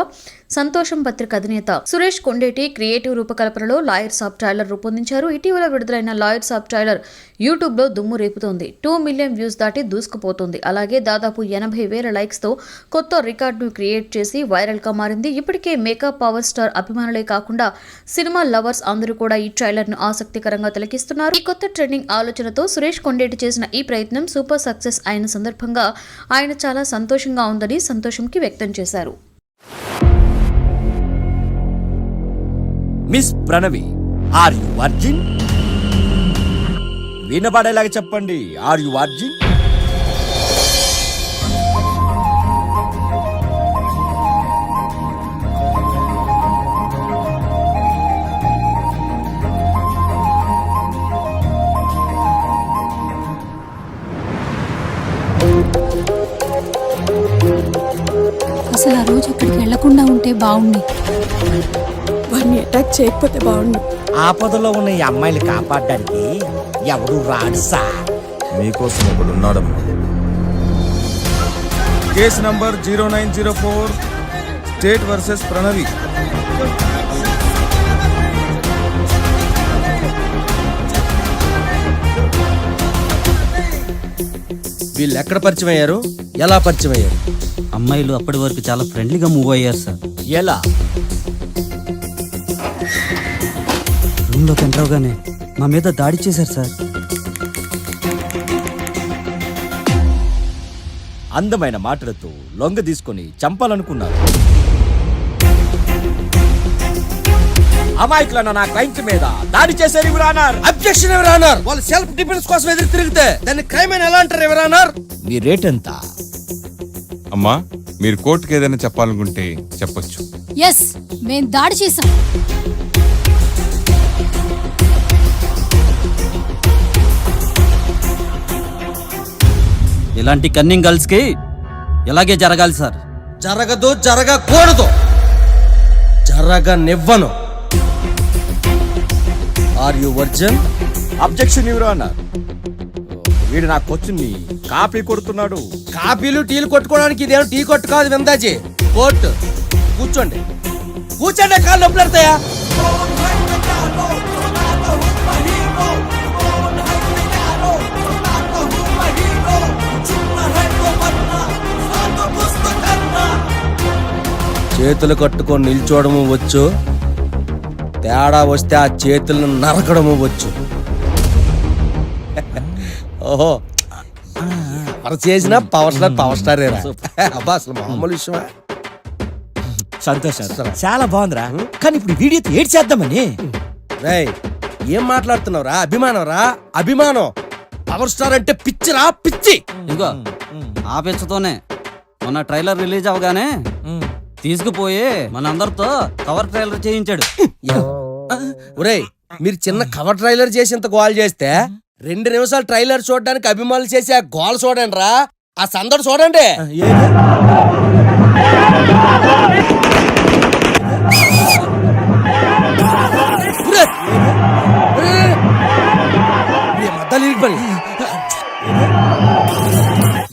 సంతోషం పత్రిక అధినేత సురేష్ కొండేటి క్రియేటివ్ రూపకల్పనలో లాయర్ సాబ్ ట్రైలర్ రూపొందించారు. ఇటీవల విడుదలైన లాయర్ సాబ్ ట్రైలర్ యూట్యూబ్లో దుమ్ము రేపుతోంది. 2 మిలియన్ వ్యూస్ దాటి దూసుకుపోతుంది. అలాగే దాదాపు 80,000 లైక్స్తో కొత్త రికార్డును క్రియేట్ చేసి వైరల్గా మారింది. ఇప్పటికే మేకప్ పవర్ స్టార్ అభిమానులే కాకుండా సినిమా లవర్స్ అందరూ కూడా ఈ ట్రైలర్ ను ఆసక్తికరంగా తిలకిస్తున్నారు. ఈ కొత్త ట్రెండింగ్ ఆలోచనతో సురేష్ కొండేటి చేసిన ఈ ప్రయత్నం సూపర్ సక్సెస్ అయిన సందర్భంగా ఆయన చాలా సంతోషంగా ఉందని సంతోషంకి వ్యక్తం చేశారు. Miss Pranavi, are you virgin? వినబడేలాగా చెప్పండి. Are you virgin? అసలు ఆ రోజు అక్కడికి వెళ్లకుండా ఉంటే బాగుంది. వాడిని అటాక్ చేయకపోతే బాగుండు. ఆపదలో ఉన్న ఈ అమ్మాయిలు కాపాడడానికి ఎవడు రాడు సార్. మీకోసం ఒకడున్నాడమ్మా. Case number 0904 state versus Pranavi. వీళ్ళు ఎక్కడ పరిచయం అయ్యారు, ఎలా పరిచయం అయ్యారు? అమ్మాయిలు అప్పటి వరకు చాలా ఫ్రెండ్లీగా మూవ్ అయ్యారు సార్. ఎలా? రూమ్లోకి ఎంటర్ అవగానే మా మీద దాడి చేశారు సార్. అందమైన మాటలతో లొంగ తీసుకొని చంపాలనుకున్నారు. అమాయకులన్న నా క్లయింట్ మీద దాడి చేశారు your honour. Objection your honour. వాళ్ళు సెల్ఫ్ డిఫెన్స్ కోసం ఎదురు తిరిగితే దాన్ని క్రైమ్ అని ఎలా అంటారు యువర్ ఆనర్? మీ రేట్ ఎంత? అమ్మా, మీరు కోర్టుకి ఏదైనా చెప్పాలనుకుంటే చెప్పొచ్చు. ఎస్, మేం దాడి చేశాం. ఇలాంటి కన్నింగ్ గర్ల్స్ కి ఇలాగే జరగాలి సార్. జరగదు, జరగకూడదు, జరగనివ్వను. Are you virgin? Objection your honour. వీడు నా కొచ్చుని కాపీ కొడుతున్నాడు. కాపీలు టీలు కొట్టుకోవడానికి ఇదేమో టీ కొట్టు కాదు వెందాజీ, కోర్టు. కూర్చోండి, కూర్చోండి. కాళ్ళు నొప్పులు పెడతాయా? చేతులు కట్టుకొని నిల్చోవడము వచ్చు, తేడా వస్తే ఆ చేతులను నరకడము వచ్చు. ఓహో, ఎవరు చేసినా పవర్ స్టార్ అబ్బా, అసలు మామూలు విషయమా? సంతోషం, చాలా బాగుందిరా. కానీ ఇప్పుడు వీడియోతో ఏడ్ చేద్దామని. రేయ్, ఏం మాట్లాడుతున్నావురా? అభిమానం రా, అభిమానం. పవర్ స్టార్ అంటే పిచ్చిరా, పిచ్చి. ఇదిగో ఆ పిచ్చతోనే మొన్న ట్రైలర్ రిలీజ్ అవగానే తీసుకుపోయి మనందరితో కవర్ ట్రైలర్ చేయించాడు. ఒరేయ్, మీరు చిన్న కవర్ ట్రైలర్ చేసి ఇంత గోల్ చేస్తే 2 నిమిషాలు ట్రైలర్ చూడడానికి అభిమానులు చేసి ఆ గోల్ చూడండి రా, ఆ సందడి చూడండి.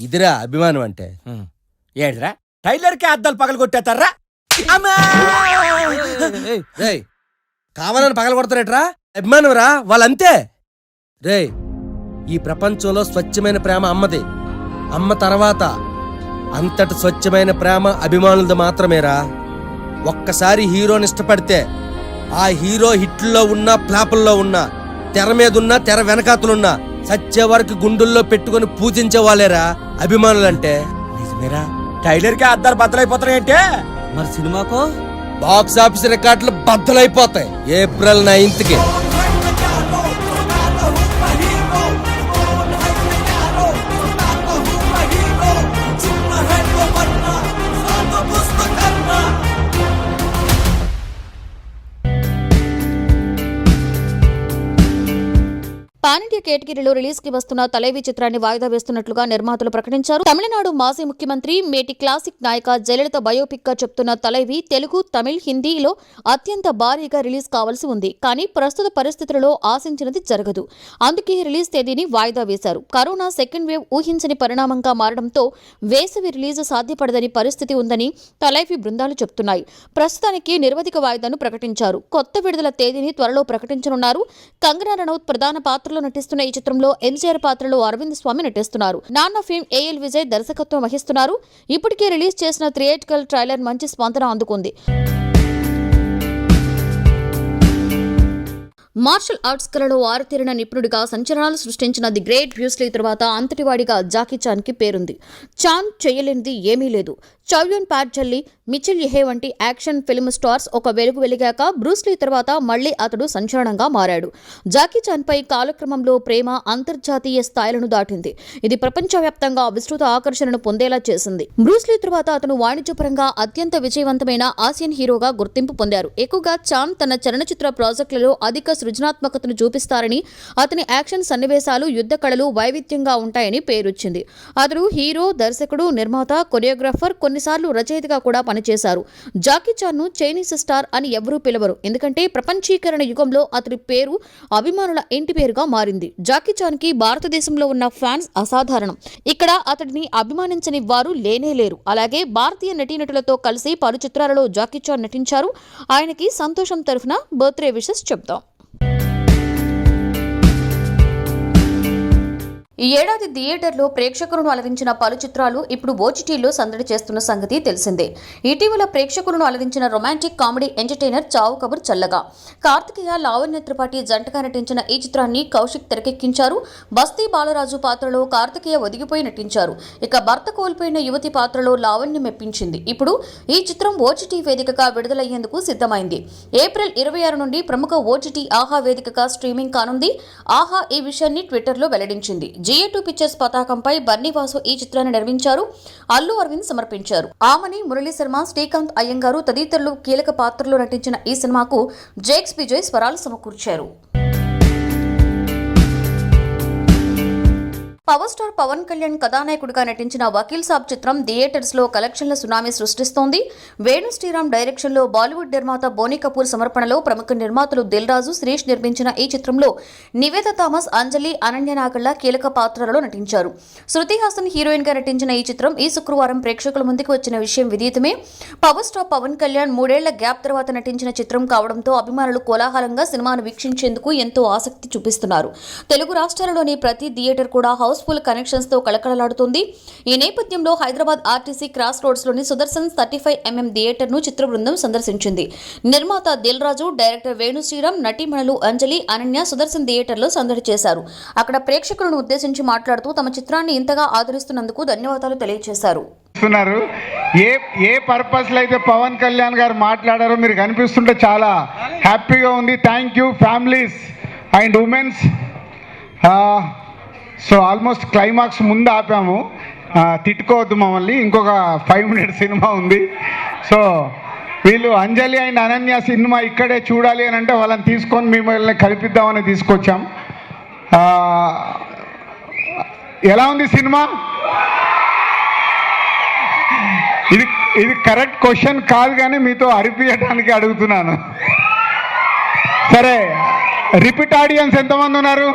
ఇదిరా అభిమానం అంటే. ఏడ్రా టైలర్ కి అద్దాలు పగలు కొట్టేస్తారా? రేయ్, కావాలని పగల కొడతారేట్రా? అభిమానం రా, వాళ్ళంతే. రేయ్, ఈ ప్రపంచంలో స్వచ్ఛమైన ప్రేమ అమ్మది. అమ్మ తర్వాత అంతటి స్వచ్ఛమైన ప్రేమ అభిమానులది మాత్రమేరా. ఒక్కసారి హీరోని ఇష్టపడితే ఆ హీరో హిట్లో ఉన్నా, ఫ్లాపుల్లో ఉన్నా, తెర మీదున్నా, తెర వెనకాతలున్నా సచ్చే వరకు గుండుల్లో పెట్టుకుని పూజించే వాళ్ళేరా అభిమానులంటే. నిజమేరా, టైలర్ కి అద్దాలు బద్దలైపోతున్నాయంటే మరి సినిమాకో బాక్స్ ఆఫీస్ రికార్డులు బద్దలైపోతాయి ఏప్రిల్ 9th కి. పాన్ ఇండియా కేటగిరీలో రిలీజ్ కి వస్తున్న తలైవి చిత్రాన్ని వాయిదా వేస్తున్నట్లుగా నిర్మాతలు ప్రకటించారు. తమిళనాడు మాజీ ముఖ్యమంత్రి మేటి క్లాసిక్ నాయక జయలలిత బయోపిక్ గా చెప్తున్న తలైవి తెలుగు, తమిళ్, హిందీలో అత్యంత భారీగా రిలీజ్ కావాల్సి ఉంది. కానీ ప్రస్తుత పరిస్థితులలో ఆశించినది జరగదు. అందుకే రిలీజ్ తేదీని వాయిదా వేశారు. కరోనా సెకండ్ వేవ్ ఊహించని పరిణామంగా మారడంతో వేసవి రిలీజ్ సాధ్యపడదని పరిస్థితి ఉందని తలైవి బృందాలు చెప్తున్నాయి. ప్రస్తుతానికి నిరవధిక వాయిదాను ప్రకటించారు. కొత్త విడుదల తేదీని త్వరలో ప్రకటించనున్నారు. కంగనా రనౌత్ ప్రధాన పాత్రలో నటిస్తున్న ఈ చిత్రంలో ఎన్టీఆర్ పాత్రలో అరవింద్ స్వామి నటిస్తున్నారు. నాన్న ఫేమ్ ఏఎల్ విజయ్ దర్శకత్వం వహిస్తున్నారు. ఇప్పటికే రిలీజ్ చేసిన థియేట్రికల్ ట్రైలర్ మంచి స్పందన అందుకుంది. మార్షల్ ఆర్ట్స్ కళలో ఆరుతీరిన నిపుణుడిగా సంచలనాలు సృష్టించిన ది గ్రేట్ బ్రూస్ లీ తర్వాత అంతటివాడిగా జాకీ చాన్ కి పేరుంది. చాన్ చేయలేనిది ఏమీ లేదు. చౌయన్ ప్యాట్ జల్లీ, మిచెల్ యెహే వంటి యాక్షన్ ఫిల్మ్ స్టార్స్ ఒక వెలుగు వెలిగాక బ్రూస్ లీ తర్వాత మళ్లీ అతడు సంచలనంగా మారాడు. జాకీ చాన్ పై కాలక్రమంలో ప్రేమ అంతర్జాతీయ స్థాయిలను దాటింది. ఇది ప్రపంచవ్యాప్తంగా విస్తృత ఆకర్షణను పొందేలా చేసింది. బ్రూస్ లీ తర్వాత అతను వాణిజ్యపరంగా అత్యంత విజయవంతమైన ఆసియన్ హీరోగా గుర్తింపు పొందారు. ఎక్కువగా చాన్ తన చలనచిత్ర ప్రాజెక్టులలో అధిక సృజనాత్మకతను చూపిస్తారని, అతని యాక్షన్ సన్నివేశాలు, యుద్ధ కళలు వైవిధ్యంగా ఉంటాయని పేరొచ్చింది. అతడు హీరో, దర్శకుడు, నిర్మాత, కొరియోగ్రాఫర్, కొన్నిసార్లు రచయితగా కూడా పనిచేశారు. జాకీ చాన్ను చైనీస్ స్టార్ అని ఎవరూ పిలవరు. ఎందుకంటే ప్రపంచీకరణ యుగంలో అతడి పేరు అభిమానుల ఇంటి పేరుగా మారింది. జాకీ చాన్ కి భారతదేశంలో ఉన్న ఫ్యాన్స్ అసాధారణం. ఇక్కడ అతడిని అభిమానించని వారు లేనేలేరు. అలాగే భారతీయ నటీనటులతో కలిసి పలు చిత్రాలలో జాకీ చాన్ నటించారు. ఆయనకి సంతోషం తరఫున బర్త్డే విషెస్ చెప్తాం. ఈ ఏడాది థియేటర్లో ప్రేక్షకులను అలరించిన పలు చిత్రాలు ఇప్పుడు ఓటీటీలో సందడి చేస్తున్న సంగతి తెలిసిందే. ఇటీవల ప్రేక్షకులను అలరించిన రొమాంటిక్ కామెడీ ఎంటర్టైనర్ చావు కబుర్ చల్లగా. కార్తికేయ, లావణ్య త్రిపాఠి జంటగా నటించిన ఈ చిత్రాన్ని కౌశిక్ తెరకెక్కించారు. బస్తీ బాలరాజు పాత్రలో కార్తికేయ ఒదిగిపోయి నటించారు. ఇక భర్త కోల్పోయిన యువతి పాత్రలో లావణ్య మెప్పించింది. ఇప్పుడు ఈ చిత్రం ఓటీటీ వేదికగా విడుదలయ్యేందుకు సిద్ధమైంది. ఏప్రిల్ 26 నుండి ప్రముఖ ఓటీటీ ఆహా వేదికగా స్ట్రీమింగ్ కానుంది. ఆహా ఈ విషయాన్ని ట్విట్టర్లో వెల్లడించింది. GA2 పిక్చర్స్ పతాకంపై బన్నీవాసు ఈ చిత్రాన్ని నిర్మించారు. అల్లు అరవింద్ సమర్పించారు. ఆమని, మురళీ శర్మ, శ్రీకాంత్ అయ్యంగారు తదితరులు కీలక పాత్రలో నటించిన ఈ సినిమాకు జేక్స్ బిజయ్ స్వరాలు సమకూర్చారు. పవర్ స్టార్ పవన్ కళ్యాణ్ కథానాయకుడిగా నటించిన వకీల్ సాబ్ చిత్రం థియేటర్స్ లో కలెక్షన్ల సునామీ సృష్టిస్తోంది. వేణు శ్రీరామ్ డైరెక్షన్ లో బాలీవుడ్ నిర్మాత బోనీ కపూర్ సమర్పణలో ప్రముఖ నిర్మాతలు దిల్ రాజు, శిరీష్ నిర్మించిన ఈ చిత్రంలో నివేద థామస్, అంజలి, అనన్య నాగళ్ల కీలక పాత్రలలో నటించారు. శృతి హాసన్ హీరోయిన్ గా నటించిన ఈ చిత్రం ఈ శుక్రవారం ప్రేక్షకుల ముందుకు వచ్చిన విషయం విదితమే. పవర్ స్టార్ పవన్ కళ్యాణ్ 3 ఏళ్ల గ్యాప్ తర్వాత నటించిన చిత్రం కావడంతో అభిమానులు కోలాహలంగా సినిమాను వీక్షించేందుకు ఎంతో ఆసక్తి చూపిస్తున్నారు. తెలుగు రాష్ట్రాలలోని ప్రతి థియేటర్ కూడా హౌస్ఫుల్ కనెక్షన్స్ తో కళకళలాడుతుంది. ఈ నేపథ్యంలో హైదరాబాద్ ఆర్టీసీ క్రాస్ రోడ్స్ లోని సుదర్శన్ 35mm థియేటర్ ను చిత్ర బృందం సందర్శించింది. నిర్మాత దిల్ రాజు, డైరెక్టర్ వేణు శ్రీరామ్, నటీమణులు అంజలి, అనన్య సుదర్శన్ థియేటర్ లో సందడి చేశారు. అక్కడ ప్రేక్షకులను ఉద్దేశించి మాట్లాడుతూ తమ చిత్రాన్ని ఇంతగా ఆదరిస్తున్నందుకు ధన్యవాదాలు తెలియజేశారు. ఏ పర్పస్ లో అయితే పవన్ కళ్యాణ్ గారు మాట్లాడారో మీరు కనిపిస్తుంటే చాలా హ్యాపీగా ఉంది. Thank you families and women's. So almost climax ముందు ఆపాము, తిట్టుకోవద్దు మమ్మల్ని, ఇంకొక 5 minutes సినిమా ఉంది. సో వీళ్ళు అంజలి అండ్ అనన్య సినిమా ఇక్కడే చూడాలి అని అంటే వాళ్ళని తీసుకొని మిమ్మల్ని కల్పిద్దామని తీసుకొచ్చాం. ఎలా ఉంది సినిమా? ఇది కరెక్ట్ క్వశ్చన్ కాదు, కానీ మీతో అరిపియడానికి అడుగుతున్నాను. సరే, రిపీట్ ఆడియన్స్ ఎంతమంది ఉన్నారు?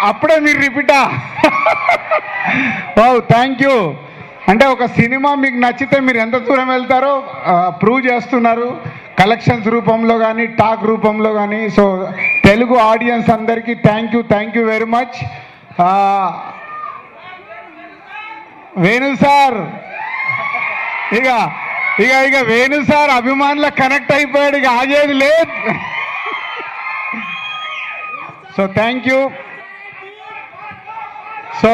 అప్పుడే మీరు రిపీటా? ఓ థ్యాంక్ యూ. అంటే ఒక సినిమా మీకు నచ్చితే మీరు ఎంత దూరం వెళ్తారో ప్రూవ్ చేస్తున్నారు, కలెక్షన్స్ రూపంలో కానీ టాక్ రూపంలో కానీ. సో తెలుగు ఆడియన్స్ అందరికీ thank you very much. Venu sir ఇక వేణు సార్ అభిమానుల కనెక్ట్ అయిపోయాడు, ఇక ఆగేది లేదు. So thank you. సో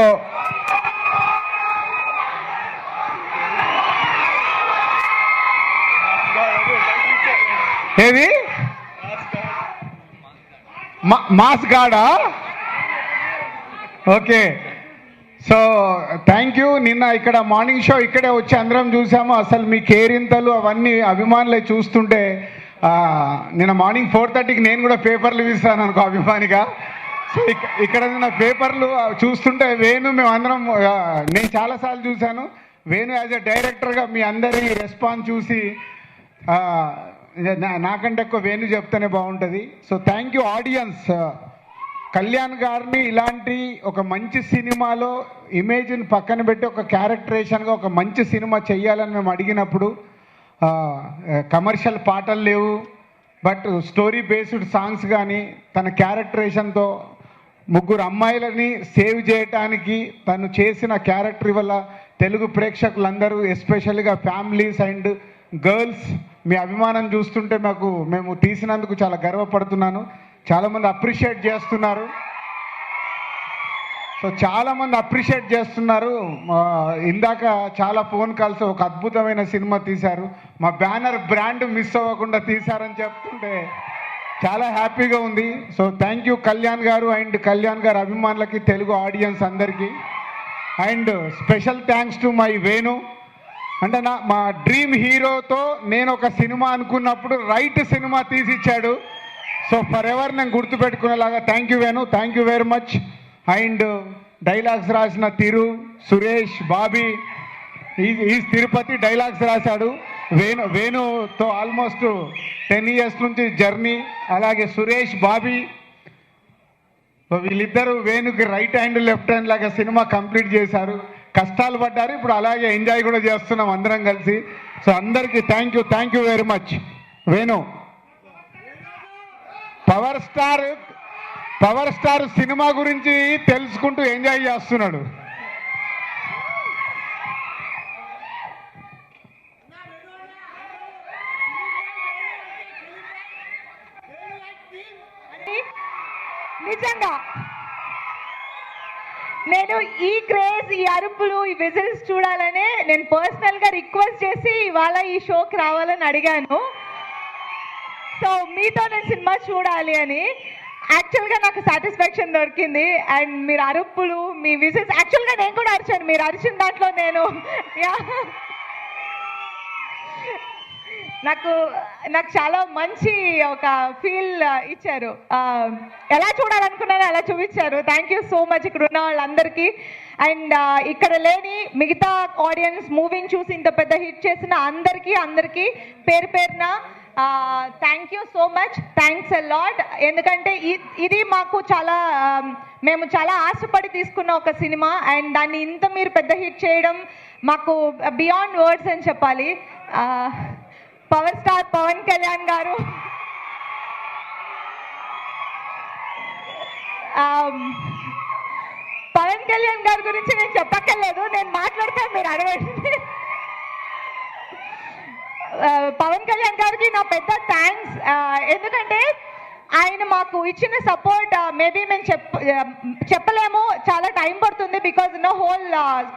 ఏది మాస్ గాడా? ఓకే. So thank you. నిన్న ఇక్కడ మార్నింగ్ షో ఇక్కడే వచ్చి అందరం చూసాము. అసలు మీ కేరింతలు అవన్నీ అభిమానులే చూస్తుంటే నిన్న మార్నింగ్ 4:30కి నేను కూడా పేపర్లు ఇస్తాను అనుకో అభిమానిగా. సో ఇక్కడ నా పేపర్లు చూస్తుంటే వేణు మేమందరం, నేను చాలాసార్లు చూశాను వేణు యాజ్ ఎ డైరెక్టర్గా మీ అందరి రెస్పాన్స్ చూసి నాకంటే ఎక్కువ వేణు చెప్తేనే బాగుంటుంది. So thank you audience. Kalyan గారిని ఇలాంటి ఒక మంచి సినిమాలో ఇమేజ్ని పక్కన పెట్టి ఒక క్యారెక్టరేషన్గా ఒక మంచి సినిమా చెయ్యాలని మేము అడిగినప్పుడు కమర్షియల్ పాటలు లేవు, బట్ స్టోరీ బేస్డ్ సాంగ్స్ కానీ తన క్యారెక్టరేషన్తో 3 అమ్మాయిలని సేవ్ చేయటానికి తను చేసిన క్యారెక్టర్ వల్ల తెలుగు ప్రేక్షకులందరూ ఎస్పెషల్గా ఫ్యామిలీస్ అండ్ గర్ల్స్ మీ అభిమానం చూస్తుంటే మేము తీసినందుకు చాలా గర్వపడుతున్నాను. చాలామంది అప్రిషియేట్ చేస్తున్నారు. సో చాలామంది అప్రిషియేట్ చేస్తున్నారు. ఇందాక చాలా ఫోన్ కాల్స్, ఒక అద్భుతమైన సినిమా తీశారు, మా బ్యానర్ బ్రాండ్ మిస్ అవ్వకుండా తీశారని చెప్తుంటే చాలా హ్యాపీగా ఉంది. సో థ్యాంక్ యూ కళ్యాణ్ గారు అండ్ కళ్యాణ్ గారు అభిమానులకి, తెలుగు ఆడియన్స్ అందరికీ. And special thanks to my Venu. అంటే మా డ్రీమ్ హీరోతో నేను ఒక సినిమా అనుకున్నప్పుడు రైట్ సినిమా తీసిచ్చాడు. సో ఫర్ ఎవర్ నేను గుర్తుపెట్టుకునేలాగా thank you Venu, thank you very much. And dialogues రాసిన తిరు, సురేష్, బాబీ, ఈ తిరుపతి డైలాగ్స్ రాశాడు. వేణుతో ఆల్మోస్ట్ 10 years నుంచి జర్నీ. అలాగే సురేష్, బాబీ, వీళ్ళిద్దరూ వేణుకి రైట్ హ్యాండ్ లెఫ్ట్ హ్యాండ్ లాగా సినిమా కంప్లీట్ చేశారు. కష్టాలు పడ్డారు, ఇప్పుడు అలాగే ఎంజాయ్ కూడా చేస్తున్నాం అందరం కలిసి. సో అందరికీ thank you very much. Venu power star power star cinema గురించి తెలుసుకుంటూ ఎంజాయ్ చేస్తున్నాడు. నిజంగా నేను ఈ క్రేజ్, ఈ అరుపులు, ఈ విజిల్స్ చూడాలనే నేను పర్సనల్గా రిక్వెస్ట్ చేసి ఇవాళ ఈ షోకి రావాలని అడిగాను. సో మీతో నేను సినిమా చూడాలి అని. యాక్చువల్గా నాకు సాటిస్ఫాక్షన్ దొరికింది. అండ్ మీరు అరుపులు, మీ విజిల్స్, యాక్చువల్గా నేను కూడా అరిచాను. మీరు అరిచిన దాంట్లో నేను నాకు చాలా మంచి ఒక ఫీల్ ఇచ్చారు. ఎలా చూడాలనుకున్నానో అలా చూపించారు. థ్యాంక్ యూ సో మచ్ ఇక్కడ ఉన్న వాళ్ళందరికీ. అండ్ ఇక్కడ లేని మిగతా ఆడియన్స్ మూవీని చూసి ఇంత పెద్ద హిట్ చేసిన అందరికీ పేరు పేరున thank you so much, thanks a lot. ఎందుకంటే ఇది మాకు మేము చాలా ఆశపడి తీసుకున్న ఒక సినిమా. అండ్ దాన్ని ఇంత మీరు పెద్ద హిట్ చేయడం మాకు బియాండ్ వర్డ్స్ అని చెప్పాలి. పవర్ స్టార్ పవన్ కళ్యాణ్ గారు, పవన్ కళ్యాణ్ గారి గురించి నేను చెప్పక్కర్లేదు, నేను మాట్లాడితే మీరు అడగండి. పవన్ కళ్యాణ్ గారికి నా పెద్ద థ్యాంక్స్. ఎందుకంటే ఆయన మాకు ఇచ్చిన సపోర్ట్ మేబీ మేము చెప్పలేము, చాలా టైం పడుతుంది. బికాజ్ హోల్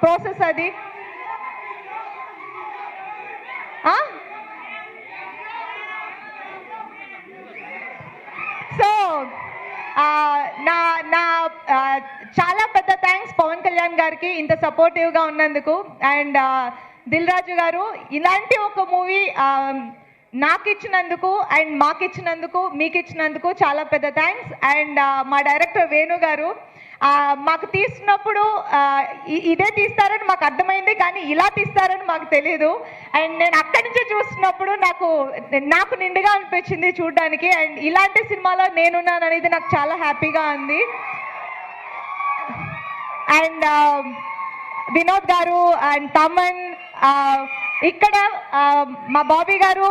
ప్రాసెస్ అది. సో నా చాలా పెద్ద థ్యాంక్స్ పవన్ కళ్యాణ్ గారికి ఇంత సపోర్టివ్గా ఉన్నందుకు. అండ్ దిల్ రాజు గారు ఇలాంటి ఒక మూవీ నాకు ఇచ్చినందుకు అండ్ మాకు ఇచ్చినందుకు, మీకు ఇచ్చినందుకు చాలా పెద్ద థ్యాంక్స్. అండ్ మా డైరెక్టర్ వేణు గారు మాకు తీస్తున్నప్పుడు ఇదే తీస్తారని మాకు అర్థమైంది, కానీ ఇలా తీస్తారని మాకు తెలీదు. అండ్ నేను అక్కడి నుంచి చూస్తున్నప్పుడు నాకు నిండుగా అనిపించింది చూడడానికి. అండ్ ఇలాంటి సినిమాలో నేనున్నాను అనేది నాకు చాలా హ్యాపీగా ఉంది. అండ్ వినోద్ గారు అండ్ తమన్, ఇక్కడ మా బాబీ గారు,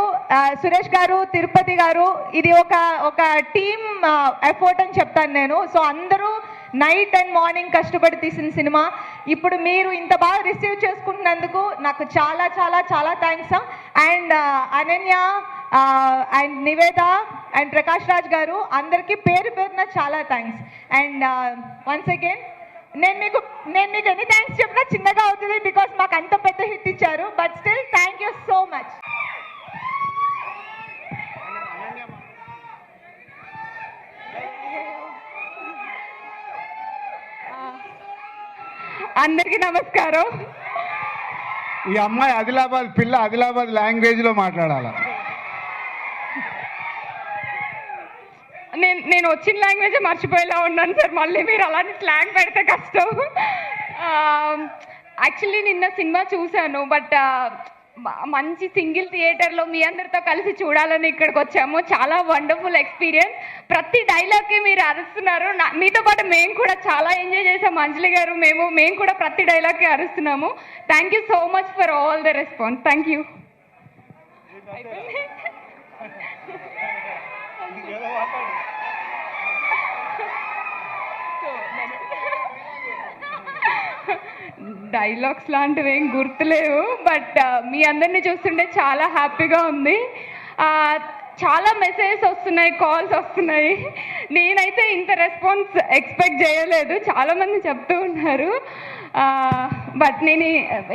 సురేష్ గారు, తిరుపతి గారు, ఇది ఒక టీమ్ ఎఫర్ట్ అని చెప్తాను నేను. సో అందరూ నైట్ అండ్ మార్నింగ్ కష్టపడి తీసిన సినిమా. ఇప్పుడు మీరు ఇంత బాగా రిసీవ్ చేసుకుంటున్నందుకు నాకు చాలా చాలా చాలా thanks. And Ananya and Niveda and Prakash Raj గారు అందరికీ పేరు పేరున చాలా థ్యాంక్స్. అండ్ వన్స్ అగైన్ నేను మీకు ఎన్ని థ్యాంక్స్ చెప్పినా చిన్నగా అవుతుంది, బికాస్ మాకు అంత పెద్ద హిట్ ఇచ్చారు. But still thank you so much. అందరికీ నమస్కారం. ఈ అమ్మాయి ఆదిలాబాద్ పిల్ల, ఆదిలాబాద్ లాంగ్వేజ్లో మాట్లాడాల. నేను వచ్చిన లాంగ్వేజే మర్చిపోయేలా ఉన్నాను సార్. మళ్ళీ మీరు అలాంటి స్లాంగ్ పెడితే కష్టం. యాక్చువల్లీ నిన్న సినిమా చూశాను, బట్ మంచి సింగిల్ థియేటర్లో మీ అందరితో కలిసి చూడాలని ఇక్కడికి వచ్చాము. చాలా వండర్ఫుల్ ఎక్స్పీరియన్స్. ప్రతి డైలాగ్కి మీరు అరుస్తున్నారు. మీతో పాటు మేము కూడా చాలా ఎంజాయ్ చేసాము. అంజలి గారు, మేము కూడా ప్రతి డైలాగ్కి అరుస్తున్నాము. Thank you so much for all the response. Thank you. Dialogues లాంటివి ఏం గుర్తులేవు, బట్ మీ అందరినీ చూస్తుంటే చాలా హ్యాపీగా ఉంది. చాలా మెసేజెస్ వస్తున్నాయి, కాల్స్ వస్తున్నాయి. నేనైతే ఇంత రెస్పాన్స్ ఎక్స్పెక్ట్ చేయలేదు. చాలామంది చెప్తూ ఉన్నారు. బట్ నేను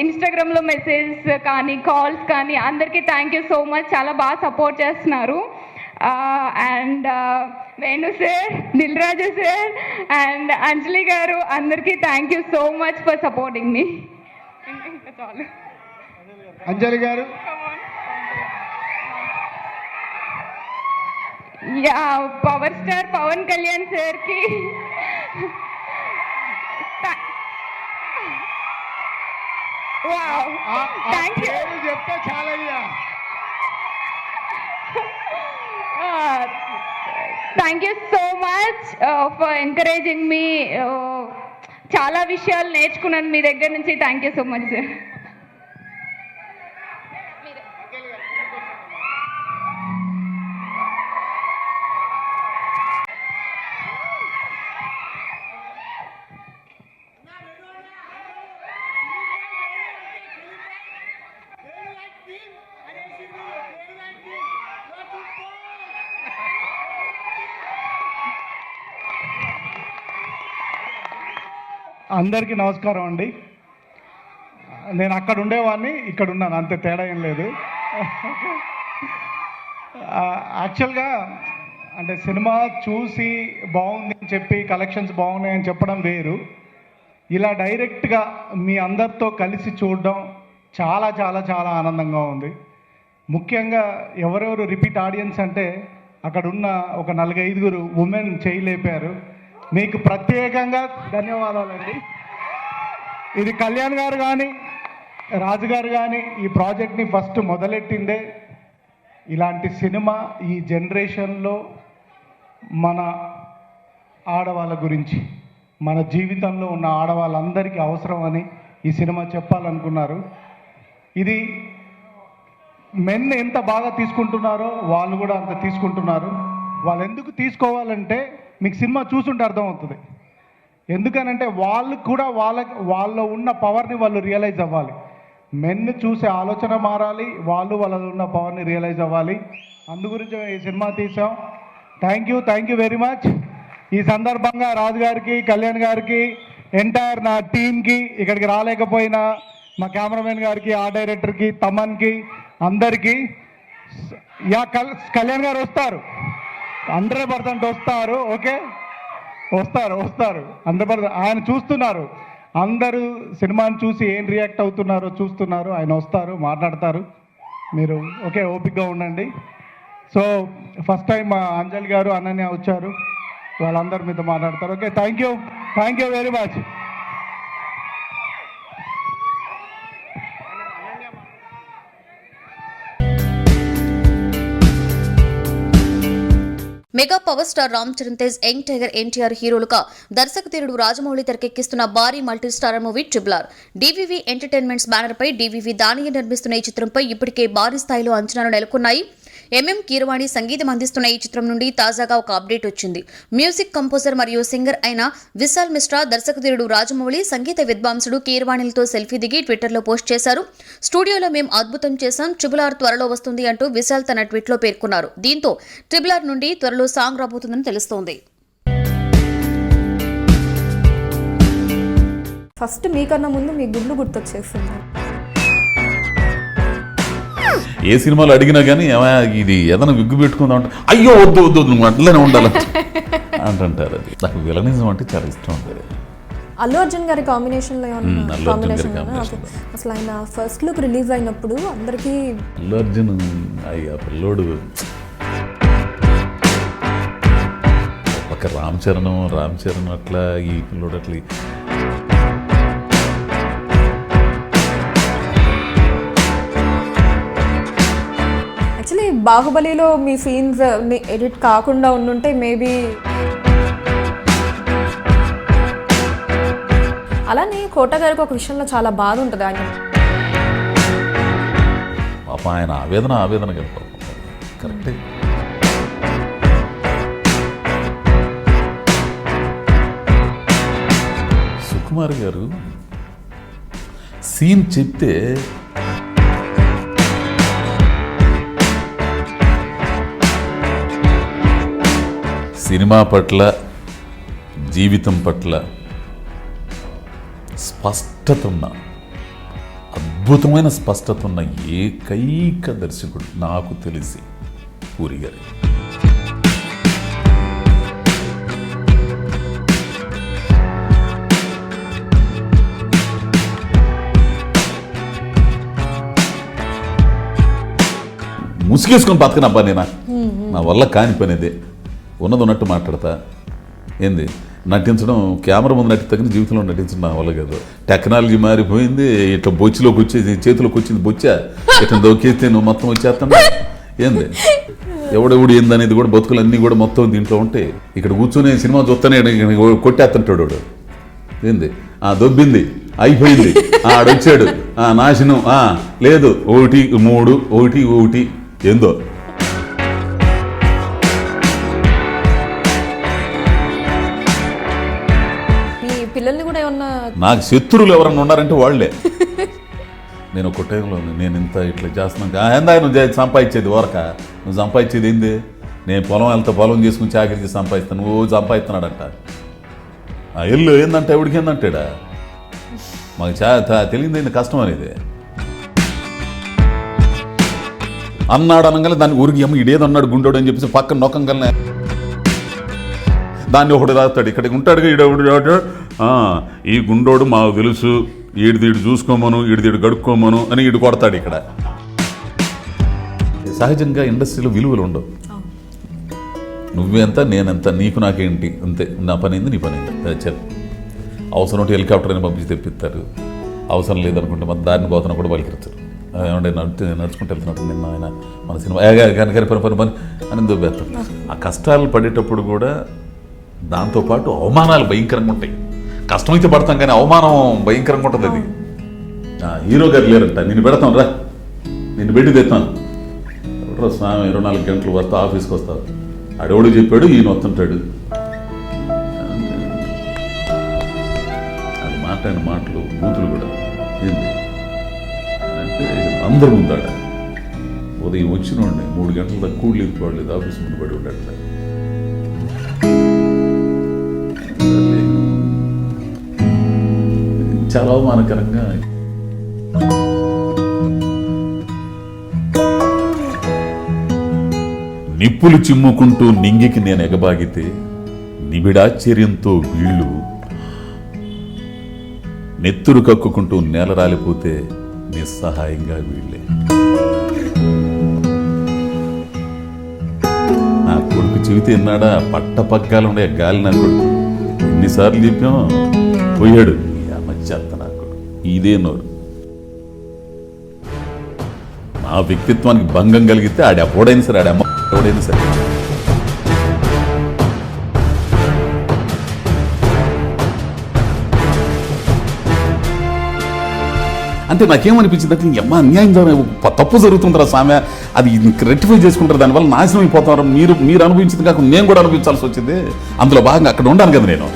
ఇన్స్టాగ్రామ్లో మెసేజెస్ కానీ కాల్స్ కానీ అందరికీ థ్యాంక్ యూ సో మచ్. చాలా బాగా సపోర్ట్ చేస్తున్నారు. And Venu sir, Dil Raju sir and Anjali గారు అందరికీ thank you so much for supporting me. ఇంకా చాలు. అంజలి గారు. Yeah, power star Pawan Kalyan సార్కి థ్యాంక్ యూ. చెప్తే చాలయ్యా. Thank you so much for encouraging me. చాలా విషయాలు నేర్చుకున్నాను మీ దగ్గర నుంచి. Thank you so much sir. అందరికీ నమస్కారం అండి. నేను అక్కడ ఉండేవాడిని, ఇక్కడ ఉన్నాను, అంతే, తేడా ఏం లేదు. యాక్చువల్గా అంటే సినిమా చూసి బాగుంది అని చెప్పి కలెక్షన్స్ బాగున్నాయని చెప్పడం వేరు, ఇలా డైరెక్ట్గా మీ అందరితో కలిసి చూడడం చాలా చాలా చాలా ఆనందంగా ఉంది. ముఖ్యంగా ఎవరెవరు రిపీట్ ఆడియన్స్ అంటే అక్కడ ఉన్న ఒక 4-5 ఉమెన్ చేయలేపారు. మీకు ప్రత్యేకంగా ధన్యవాదాలండి. ఇది కళ్యాణ్ గారు కానీ రాజు గారు కానీ ఈ ప్రాజెక్ట్ని ఫస్ట్ మొదలెట్టిందే. ఇలాంటి సినిమా ఈ జనరేషన్లో మన ఆడవాళ్ళ గురించి, మన జీవితంలో ఉన్న ఆడవాళ్ళందరికీ అవసరం అని ఈ సినిమా చెప్పాలనుకున్నారు. ఇది మెన్ ఎంత బాగా తీసుకుంటున్నారో వాళ్ళు కూడా అంత తీసుకుంటున్నారు. వాళ్ళు ఎందుకు తీసుకోవాలంటే మీకు సినిమా చూసుంటే అర్థమవుతుంది. ఎందుకనంటే వాళ్ళు కూడా వాళ్ళలో ఉన్న పవర్ని వాళ్ళు రియలైజ్ అవ్వాలి. మెన్ చూసే ఆలోచన మారాలి, వాళ్ళు వాళ్ళలో ఉన్న పవర్ని రియలైజ్ అవ్వాలి. అందుగురించి ఈ సినిమా తీసాం. Thank you very much. ఈ సందర్భంగా రాజు గారికి, కళ్యాణ్ గారికి, ఎంటైర్ నా టీంకి, ఇక్కడికి రాలేకపోయినా మా కెమెరామెన్ గారికి, ఆర్ట్ డైరెక్టర్కి, తమన్కి, అందరికీ, కళ్యాణ్ గారు వస్తారు, 100% వస్తారు. ఓకే, వస్తారు 100%. ఆయన చూస్తున్నారు, అందరూ సినిమాని చూసి ఏం రియాక్ట్ అవుతున్నారో చూస్తున్నారు. ఆయన వస్తారు, మాట్లాడతారు. మీరు ఓకే, ఓపికగా ఉండండి. సో ఫస్ట్ టైం మా అంజలి గారు, అనన్య వచ్చారు, వాళ్ళందరూ మీతో మాట్లాడతారు. Okay, thank you very much. Mega power star Ram Charan Tej, young tiger NTR హీరోలుగా దర్శకధీరుడు రాజమౌళి తెరకెక్కిస్తున్న భారీ multi starrer movie triple R. DVV entertainments banner పై డివివి దానియా నిర్మిస్తున్న ఈ చిత్రంపై ఇప్పటికే భారీ స్థాయిలో అంచనాలు నెలకొన్నాయి. ఎంఎం కీరవాణి సంగీతం అందిస్తున్న ఈ చిత్రం నుండి తాజాగా ఒక అప్డేట్ వచ్చింది. మ్యూజిక్ కంపోజర్ మరియు సింగర్ అయిన విశాల్ మిశ్రా, దర్శకధీరుడు రాజమౌళి, సంగీత విద్వాంసుడు కీరవాణిలతో సెల్ఫీ దిగి ట్విట్టర్లో పోస్ట్ చేశారు. స్టూడియోలో మేం అద్భుతం చేశాం, ట్రిపుల్ ఆర్ త్వరలో వస్తుంది అంటూ విశాల్ తన ట్వీట్లో పేర్కొన్నారు. దీంతో ట్రిపుల్ ఆర్ నుండి త్వరలో సాంగ్ రాబోతుందని తెలుస్తోంది. ఫస్ట్ మీకన్నా ముందు మీ గుడ్లు గుర్తొచ్చేసింది. ఏ సినిమాలో అడిగినా కానీ ఇది ఏదైనా విగ్గు పెట్టుకుందాం అంటే అయ్యో వద్దు నువ్వు అట్లనే ఉండాలంటే అంటుంటారు. అది నాకు విలనిజం అంటే చాలా ఇష్టం ఉంటుంది. అల్లు అర్జున్ గారి కాంబినేషన్లో అసలు ఆయన ఫస్ట్ లుక్ రిలీజ్ అయినప్పుడు అందరికీ అల్లు అర్జున్ అయ్యా పిల్లోడు ఒక రామ్ చరణ్ అట్లా, ఈ పిల్లోడు అట్లా. యాక్చువల్లీ బాహుబలిలో మీ సీన్స్ ఎడిట్ కాకుండా ఉండుంటే మేబీ. అలానే కోట గారికి ఒక విషయంలో చాలా బాధ ఉంటుంది. ఆయన పాప ఆయన ఆవేదన కదా కరెక్టే. సుకుమార్ గారు సీన్ చెప్తే సినిమా పట్ల, జీవితం పట్ల స్పష్టత ఉన్న, అద్భుతమైన స్పష్టత ఉన్న ఏకైక దర్శకుడు నాకు తెలిసి పూరి గారు. ముసుగేసుకొని బతకనబ్బా నేనా, నా వల్ల కాని పని అదే. ఉన్నది ఉన్నట్టు మాట్లాడతా. ఏంది నటించడం, కెమెరా ముందు తగిన జీవితంలో నటించడం నా వల్ల కాదు. టెక్నాలజీ మారిపోయింది, ఇట్లా బొచ్చిలోకి వచ్చేది, చేతిలోకి వచ్చింది బొచ్చ, ఇట్లా దొక్కేస్తే నువ్వు మొత్తం వచ్చేస్తాను. ఏంది ఎవడెవడు ఏందనేది కూడా, బతుకులన్నీ కూడా మొత్తం దీంట్లో ఉంటే ఇక్కడ కూర్చొని సినిమా చూస్తానే కొట్టేస్తుంటాడు వాడు. ఏంది దొబ్బింది, అయిపోయింది, ఆడొచ్చాడు, నాశనం, లేదు 1 3 1 1 ఏందో. పిల్లల్ని కూడా ఏమన్నా, నాకు శత్రువులు ఎవరన్నా ఉన్నారంటే వాళ్ళే. నేను ఒక టైంలో నేను ఇంత ఇట్లా చేస్తున్నాను, ఏందా నువ్వు సంపాదించేది ఓరక, నువ్వు సంపాదించేది ఏంది, నేను పొలం వెళ్తా, పొలం చేసుకుని చాకరీ చేసి సంపాదిస్తాను, నువ్వు సంపాదిస్తున్నాడంట. ఎల్లు ఏందంటే ఎవడికి ఏందంటాడా మాకు తెలియదు కష్టం అనేది. అన్నాడు అనగానే దాన్ని ఊరికి అమ్మ ఇడేది అన్నాడు గుండోడు అని చెప్పేసి పక్కన నొక్కంగానే దాన్ని ఒకటి రాస్తాడు. ఇక్కడికి ఉంటాడుగా ఈడోడు ఈ గుండోడు మాకు తెలుసు, ఈడిదీడు చూసుకోమను, ఈడిదీడు గడుక్కోమను అని ఈడు కొడతాడు. ఇక్కడ సహజంగా ఇండస్ట్రీలో విలువలు ఉండవు. నువ్వెంత నేనెంత, నీకు నాకేంటి అంతే. నా పని ఏంది నీ పని ఏంది. అవసరం ఉంటే హెలికాప్టర్ అని పంపించి తెప్పిస్తారు, అవసరం లేదనుకుంటే మన దారిని పోతున్నా కూడా పలికిస్తారు. ఏమంటే నడుచుకుంటూ వెళ్తున్నట్టు నిన్న ఆయన మన సినిమా కానీ పని అని దొబ్బేస్తారు. ఆ కష్టాలు పడేటప్పుడు కూడా దాంతోపాటు అవమానాలు భయంకరంగా ఉంటాయి. కష్టమైతే పడతాం కానీ అవమానం భయంకరంగా ఉంటుంది. అది హీరో గారు లేరంట, నిన్ను పెడతాం రా, నిన్ను పెట్టి తెస్తాను స్వామి 24 గంటలు వస్తా ఆఫీస్కి వస్తావు. అడవుడు చెప్పాడు ఈయన వస్తుంటాడు. అది మాట్లాడిన మాటలు బూతులు కూడా ఏంది అంటే అందరు ముందాడ ఉదయం వచ్చినోండి 3 గంటల దాకా కూడలు ఇవ్వలేదు, ఆఫీస్ ముందు పడి ఉండట్లే. చాలా అవమానకరంగా నిప్పులు చిమ్ముకుంటూ నింగికి నేను ఎగబాగితే నిబిడాశ్చర్యంతో వీళ్ళు నెత్తురు కక్కుకుంటూ నేల రాలిపోతే నిస్సహాయంగా వీళ్ళే. నా కొడుకు చెబితే ఎన్నాడా పట్ట పగ్గాలు ఉండే గాలి. నా కొడుకు ఎన్నిసార్లు చెప్పాం పోయాడు. మధ్యత్త నా కొడుకు ఇదే నోరు. నా వ్యక్తిత్వానికి భంగం కలిగితే ఆడి అప్పుడైనా సరే, ఆడి అమ్మ ఎవడైనా సరే. అంటే నాకేమనిపించింది అంటే అమ్మ అన్యాయం తప్పు జరుగుతుంటారా సామె, అది రెక్టిఫై చేసుకుంటారు, దానివల్ల నాశనం అయిపోతారు. మీరు అనుభవించింది కాకుండా నేను కూడా అనుభవించాల్సి వచ్చింది. అందులో భాగంగా అక్కడ ఉండాను కదా నేను.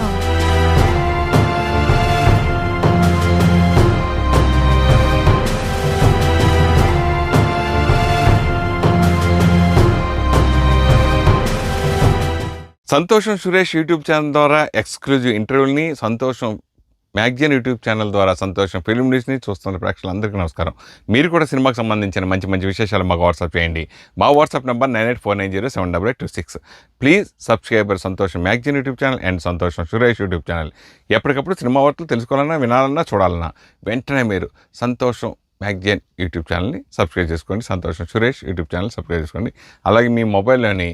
సంతోషం సురేష్ యూట్యూబ్ ఛానల్ ద్వారా ఎక్స్క్లూజివ్ ఇంటర్వ్యూని, సంతోషం మ్యాగజైన్ యూట్యూబ్ ఛానల్ ద్వారా సంతోషం ఫిల్మ్ న్యూస్ని చూస్తున్న ప్రేక్షకులందరికీ నమస్కారం. మీరు కూడా సినిమాకి సంబంధించిన మంచి మంచి విశేషాలు మాకు వాట్సాప్ చేయండి. మా వాట్సాప్ నెంబర్ 9849078826. ప్లీజ్ సబ్స్క్రైబర్ సంతోషం మ్యాగజైన్ యూట్యూబ్ ఛానల్ అండ్ సంతోషం సురేష్ యూట్యూబ్ ఛానల్. ఎప్పటికప్పుడు సినిమా వార్తలు తెలుసుకోవాలన్నా, వినాలన్నా, చూడాలన్నా వెంటనే మీరు సంతోషం మ్యాగజైన్ యూట్యూబ్ ఛానల్ని సబ్స్క్రైబ్ చేసుకోండి. సంతోషం సురేష్ యూట్యూబ్ ఛానల్ సబ్స్క్రైబ్ చేసుకోండి. అలాగే మీ మొబైల్లోని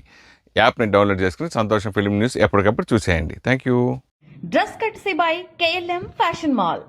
యాప్ని డౌన్లోడ్ చేసుకుని సంతోషం ఫిల్మ్ న్యూస్ ఎప్పటికప్పుడు చూసేయండి. Thank you. Dress కట్సీ by KLM fashion mall.